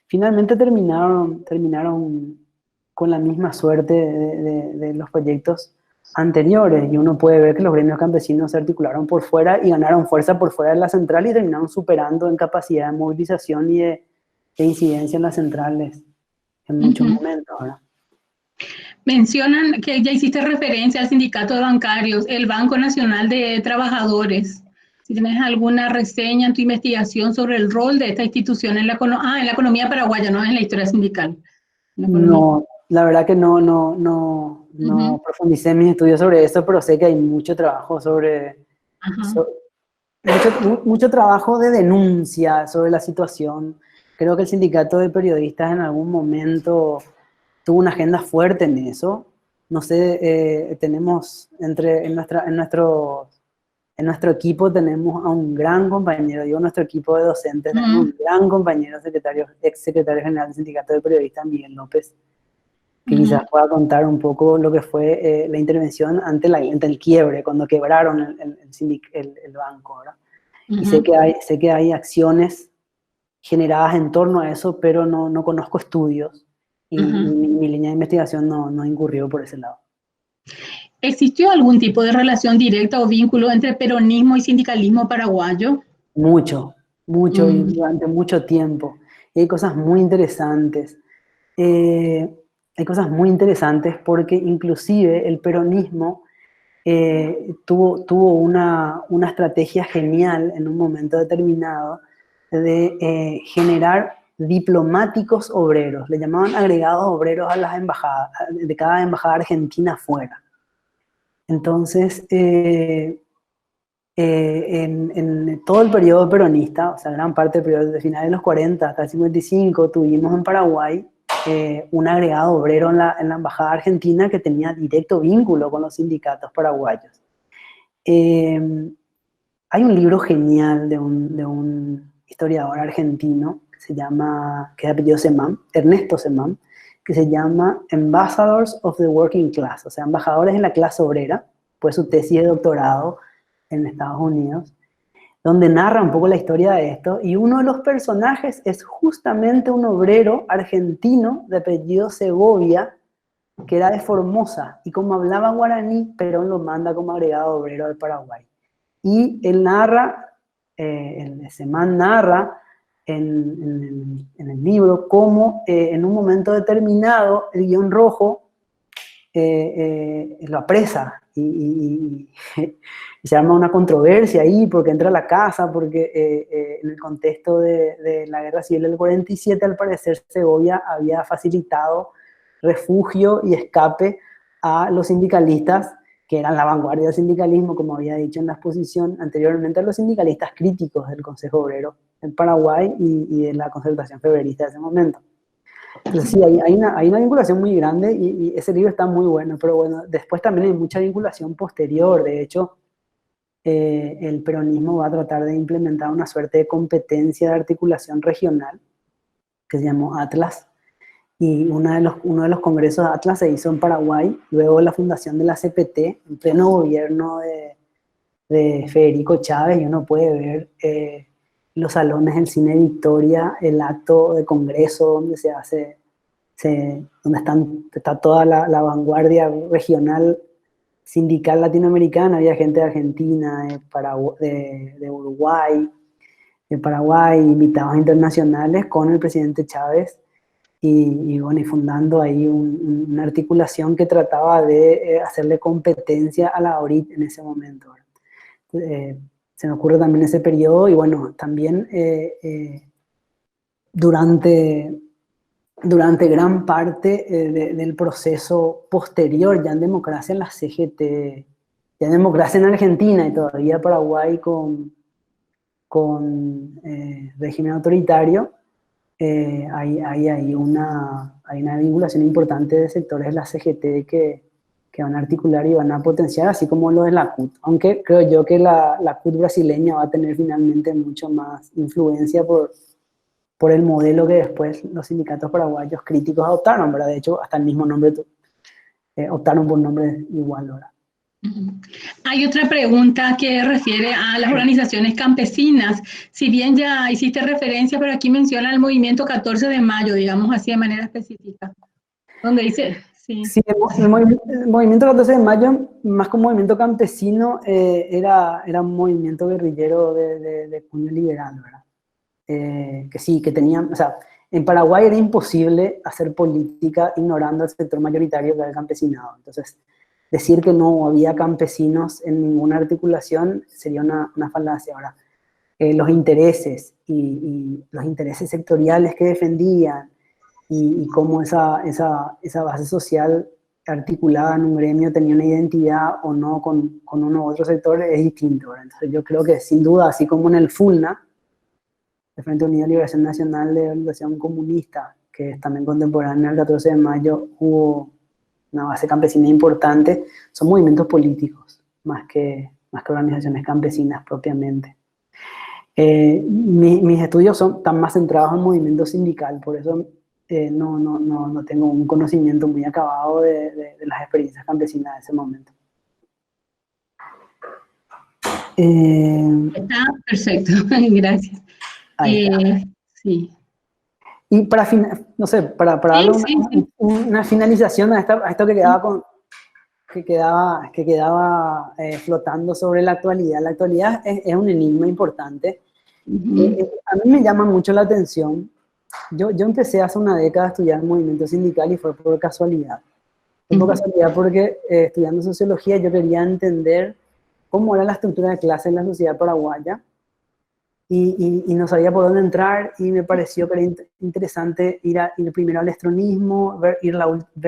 finalmente terminaron con la misma suerte de los proyectos anteriores, y uno puede ver que los gremios campesinos se articularon por fuera y ganaron fuerza por fuera de la central y terminaron superando en capacidad de movilización y de incidencia en las centrales en muchos momentos, ¿verdad? Mencionan que ya hiciste referencia al sindicato de bancarios, el Banco Nacional de Trabajadores. Si tienes alguna reseña en tu investigación sobre el rol de esta institución en la economía paraguaya, no en la historia sindical. No, la verdad que no profundicé en mis estudios sobre eso, pero sé que hay mucho trabajo mucho trabajo de denuncia sobre la situación. Creo que el sindicato de periodistas en algún momento tuvo una agenda fuerte en eso. No sé, tenemos en nuestros En nuestro equipo tenemos a un gran compañero, digo nuestro equipo de docentes, tenemos un gran compañero, ex secretario general del Sindicato de Periodistas, Miguel López, que quizás pueda contar un poco lo que fue la intervención ante el quiebre, cuando quebraron el banco, ¿verdad? Y sé que hay acciones generadas en torno a eso, pero no conozco estudios y mi línea de investigación no incurrió por ese lado. ¿Existió algún tipo de relación directa o vínculo entre peronismo y sindicalismo paraguayo? Mucho, y durante mucho tiempo. Y hay cosas muy interesantes. Hay cosas muy interesantes porque inclusive el peronismo tuvo una estrategia genial en un momento determinado de generar diplomáticos obreros. Le llamaban agregados obreros a las embajadas, de cada embajada argentina afuera. Entonces, en todo el periodo peronista, o sea, gran parte del periodo de finales de los 40 hasta el 55, tuvimos en Paraguay un agregado obrero en la embajada argentina que tenía directo vínculo con los sindicatos paraguayos. Hay un libro genial de un historiador argentino que de apellido Semán, Ernesto Semán, que se llama Ambassadors of the Working Class, o sea, embajadores de la clase obrera, pues su tesis de doctorado en Estados Unidos, donde narra un poco la historia de esto, y uno de los personajes es justamente un obrero argentino de apellido Segovia, que era de Formosa, y como hablaba guaraní, Perón lo manda como agregado obrero al Paraguay. Y él narra, Semán narra en el libro cómo en un momento determinado el Guión Rojo lo apresa y se arma una controversia ahí porque entra a la casa, porque en el contexto de la guerra civil del 47 al parecer Segovia había facilitado refugio y escape a los sindicalistas que eran la vanguardia del sindicalismo, como había dicho en la exposición anteriormente, a los sindicalistas críticos del Consejo Obrero en Paraguay y de la concertación febrerista de ese momento. Entonces sí, hay una vinculación muy grande y ese libro está muy bueno, pero bueno, después también hay mucha vinculación posterior. De hecho, el peronismo va a tratar de implementar una suerte de competencia de articulación regional que se llamó Atlas, y uno de los congresos de Atlas se hizo en Paraguay, luego de la fundación de la CPT, en pleno gobierno de Federico Chávez, y uno puede ver los salones del Cine Victoria, el acto de congreso donde donde está toda la vanguardia regional sindical latinoamericana. Había gente de Argentina, de Uruguay, de Paraguay, invitados internacionales con el presidente Chávez, y bueno, y fundando ahí una articulación que trataba de hacerle competencia a la ORIT en ese momento. Se me ocurre también ese periodo, y bueno, también durante gran parte del proceso posterior, ya en democracia en la CGT, ya en democracia en Argentina y todavía Paraguay con régimen autoritario, hay una vinculación importante de sectores de la CGT que van a articular y van a potenciar, así como lo de la CUT. Aunque creo yo que la CUT brasileña va a tener finalmente mucho más influencia por el modelo que después los sindicatos paraguayos críticos adoptaron, ¿verdad? De hecho, hasta el mismo nombre optaron por nombres igual, ¿verdad? Hay otra pregunta que refiere a las organizaciones campesinas. Si bien ya hiciste referencia, pero aquí menciona el movimiento 14 de mayo, digamos así de manera específica, donde dice... Sí, el movimiento 14 de mayo, más que un movimiento campesino, era un movimiento guerrillero de puño liberal, ¿verdad? Que sí, que tenían, o sea, en Paraguay era imposible hacer política ignorando el sector mayoritario que era el campesinado. Entonces, decir que no había campesinos en ninguna articulación sería una falacia. Ahora, los intereses y los intereses sectoriales que defendían y cómo esa base social articulada en un gremio tenía una identidad o no con uno u otro sector es distinto, ¿verdad? Entonces yo creo que sin duda, así como en el FULNA, el Frente Unido de Liberación Nacional de Organización Comunista, que es también contemporánea al 14 de mayo, hubo una base campesina importante. Son movimientos políticos, más que más que organizaciones campesinas propiamente. Mis estudios están más centrados en movimiento sindical, por eso no tengo un conocimiento muy acabado de las experiencias campesinas de ese momento. Está perfecto, gracias. Ahí está. Sí. Y para, no sé, para darle una finalización a esto que quedaba flotando sobre la actualidad. La actualidad es un enigma importante. A mí me llama mucho la atención. Yo empecé hace una década a estudiar movimiento sindical y fue por casualidad. Fue por casualidad porque estudiando sociología yo quería entender cómo era la estructura de clase en la sociedad paraguaya y no sabía por dónde entrar y me pareció que era interesante ir primero al estronismo, ver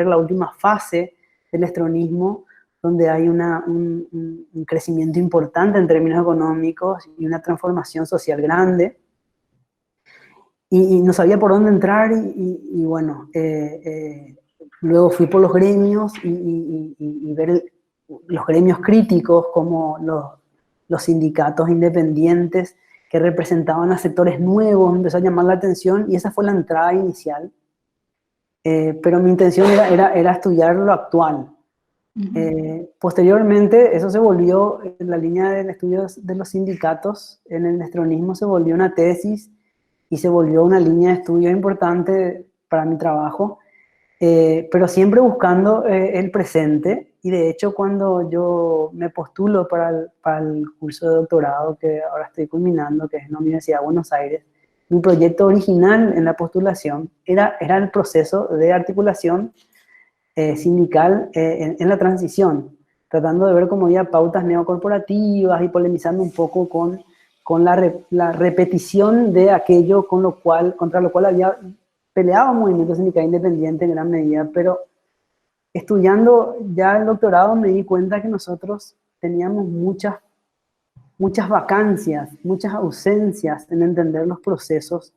la última fase del estronismo, donde hay un crecimiento importante en términos económicos y una transformación social grande. Y no sabía por dónde entrar y bueno, luego fui por los gremios y ver los gremios críticos como los sindicatos independientes que representaban a sectores nuevos, me empezó a llamar la atención y esa fue la entrada inicial. Pero mi intención era estudiar lo actual. Posteriormente, eso se volvió, en la línea del estudio de los sindicatos, en el nestronismo se volvió una tesis y se volvió una línea de estudio importante para mi trabajo, pero siempre buscando el presente. Y de hecho, cuando yo me postulo para el curso de doctorado que ahora estoy culminando, que es en la Universidad de Buenos Aires, mi proyecto original en la postulación era el proceso de articulación sindical en la transición, tratando de ver cómo había pautas neocorporativas y polemizando un poco con la repetición de aquello contra lo cual había peleado un movimiento sindical independiente en gran medida, pero estudiando ya el doctorado me di cuenta que nosotros teníamos muchas vacancias, muchas ausencias en entender los procesos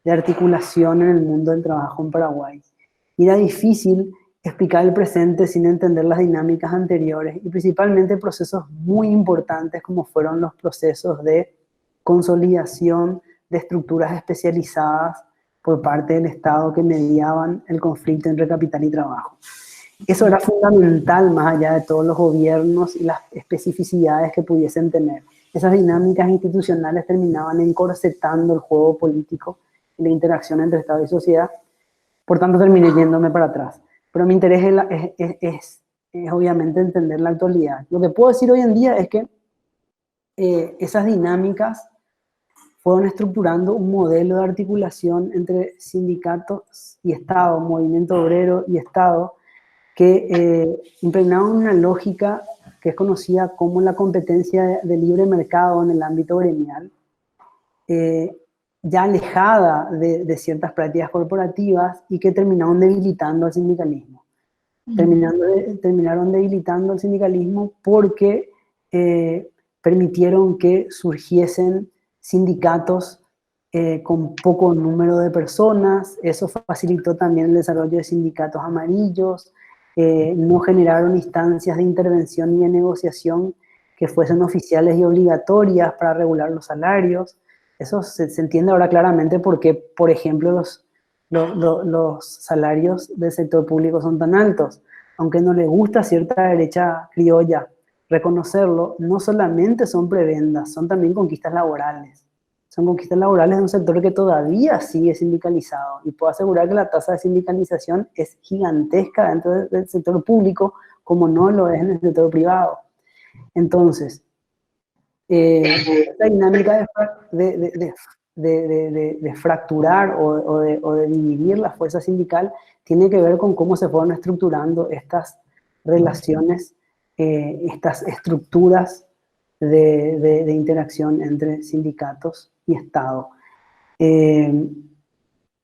de articulación en el mundo del trabajo en Paraguay. Y era difícil explicar el presente sin entender las dinámicas anteriores y principalmente procesos muy importantes como fueron los procesos de consolidación de estructuras especializadas por parte del Estado que mediaban el conflicto entre capital y trabajo. Eso era fundamental más allá de todos los gobiernos y las especificidades que pudiesen tener. Esas dinámicas institucionales terminaban encorsetando el juego político y la interacción entre Estado y sociedad. Por tanto, terminé yéndome para atrás. Pero mi interés es obviamente entender la actualidad. Lo que puedo decir hoy en día es que esas dinámicas fueron estructurando un modelo de articulación entre sindicatos y Estado, movimiento obrero y Estado, que impregnaban una lógica que es conocida como la competencia de libre mercado en el ámbito gremial, ya alejada de ciertas prácticas corporativas y que terminaron debilitando al sindicalismo. Terminaron debilitando al sindicalismo porque permitieron que surgiesen sindicatos con poco número de personas. Eso facilitó también el desarrollo de sindicatos amarillos. No generaron instancias de intervención y de negociación que fuesen oficiales y obligatorias para regular los salarios. Eso se entiende ahora claramente porque, por ejemplo, los salarios del sector público son tan altos. Aunque no le gusta a cierta derecha criolla reconocerlo, no solamente son prebendas, son también conquistas laborales. Son conquistas laborales de un sector que todavía sigue sindicalizado. Y puedo asegurar que la tasa de sindicalización es gigantesca dentro del sector público, como no lo es en el sector privado. Entonces, esta dinámica de fracturar o de dividir la fuerza sindical tiene que ver con cómo se fueron estructurando estas relaciones, estas estructuras de interacción entre sindicatos y Estado.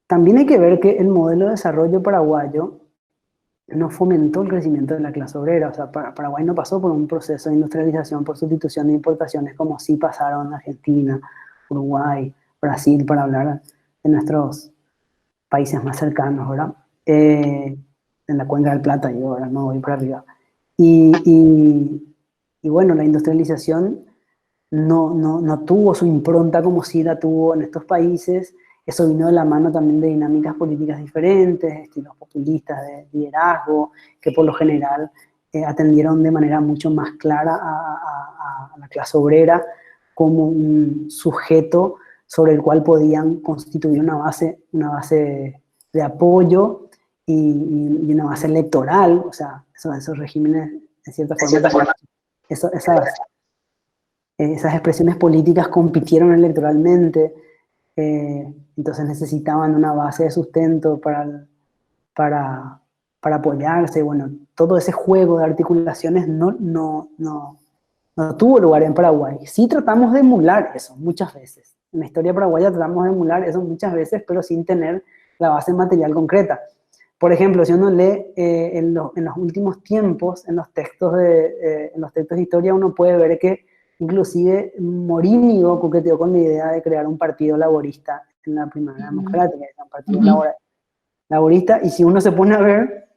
También hay que ver que el modelo de desarrollo paraguayo no fomentó el crecimiento de la clase obrera. O sea, Paraguay no pasó por un proceso de industrialización por sustitución de importaciones como sí pasaron en Argentina, Uruguay, Brasil, para hablar de nuestros países más cercanos, ¿verdad? En la Cuenca del Plata, yo ahora no voy para arriba. Y Y bueno, la industrialización no tuvo su impronta como sí la tuvo en estos países. Eso vino de la mano también de dinámicas políticas diferentes, estilos populistas de liderazgo, que por lo general atendieron de manera mucho más clara a la clase obrera como un sujeto sobre el cual podían constituir una base de apoyo y una base electoral. O sea, esos regímenes, en cierta forma, esas expresiones políticas compitieron electoralmente, entonces necesitaban una base de sustento para apoyarse. Bueno, todo ese juego de articulaciones no tuvo lugar en Paraguay. Sí tratamos de emular eso muchas veces. En la historia paraguaya tratamos de emular eso muchas veces, pero sin tener la base material concreta. Por ejemplo, si uno lee en los últimos tiempos, en los textos de historia, uno puede ver que inclusive Morínigo coqueteó con la idea de crear un partido laborista en la Primavera Democrática, un partido laborista, y si uno se pone a ver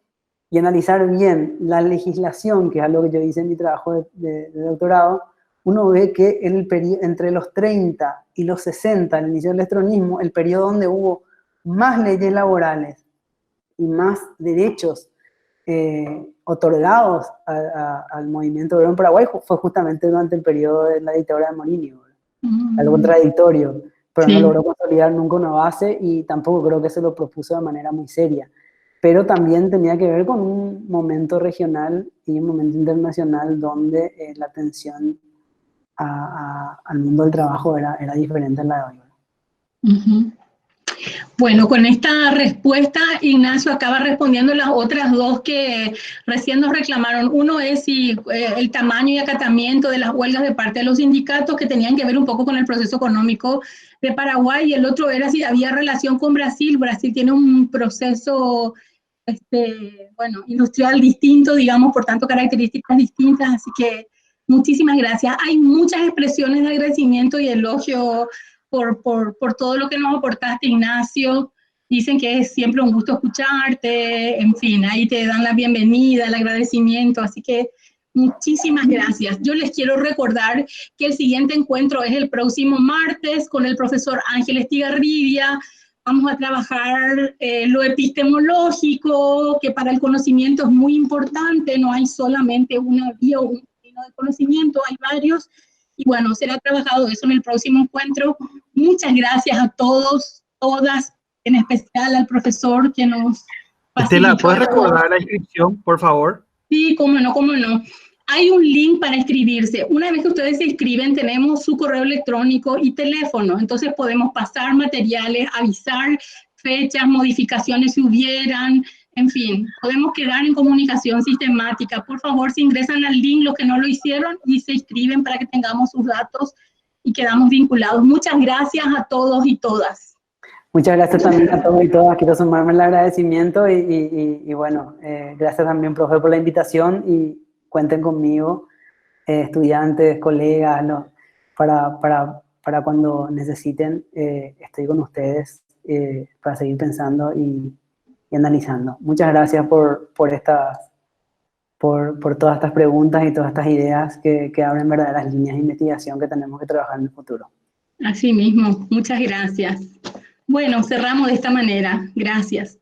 y analizar bien la legislación, que es algo que yo hice en mi trabajo de doctorado, uno ve que entre los 30 y los 60, al inicio del electronismo, el periodo donde hubo más leyes laborales y más derechos otorgados al movimiento obrero en Paraguay fue justamente durante el periodo de la dictadura de Morínigo. Algo contradictorio, pero no logró consolidar nunca una base y tampoco creo que se lo propuso de manera muy seria. Pero también tenía que ver con un momento regional y un momento internacional donde la atención al mundo del trabajo era diferente a la de hoy. Bueno, con esta respuesta, Ignacio acaba respondiendo las otras dos que recién nos reclamaron. Uno es si el tamaño y acatamiento de las huelgas de parte de los sindicatos, que tenían que ver un poco con el proceso económico de Paraguay, y el otro era si había relación con Brasil. Brasil tiene un proceso industrial distinto, digamos, por tanto características distintas, así que muchísimas gracias. Hay muchas expresiones de agradecimiento y elogio por todo lo que nos aportaste, Ignacio. Dicen que es siempre un gusto escucharte, en fin, ahí te dan la bienvenida, el agradecimiento, así que muchísimas gracias. Yo les quiero recordar que el siguiente encuentro es el próximo martes con el profesor Ángel Estigarribia. Vamos a trabajar lo epistemológico, que para el conocimiento es muy importante, no hay solamente una vía o un camino de conocimiento, hay varios. Y bueno, será trabajado eso en el próximo encuentro. Muchas gracias a todos, todas, en especial al profesor que nos facilitó. Estela, ¿puedes recordar la inscripción, por favor? Sí, cómo no, cómo no. Hay un link para inscribirse. Una vez que ustedes se inscriben, tenemos su correo electrónico y teléfono. Entonces podemos pasar materiales, avisar fechas, modificaciones si hubieran. En fin, podemos quedar en comunicación sistemática. Por favor, si ingresan al link los que no lo hicieron y se inscriben para que tengamos sus datos y quedamos vinculados. Muchas gracias a todos y todas. Muchas gracias también a todos y todas. Quiero sumarme el agradecimiento y bueno, gracias también, profe, por la invitación y cuenten conmigo, estudiantes, colegas, para cuando necesiten, estoy con ustedes para seguir pensando y analizando. Muchas gracias por todas estas preguntas y todas estas ideas que abren verdaderas líneas de investigación que tenemos que trabajar en el futuro. Así mismo, muchas gracias. Bueno, cerramos de esta manera. Gracias.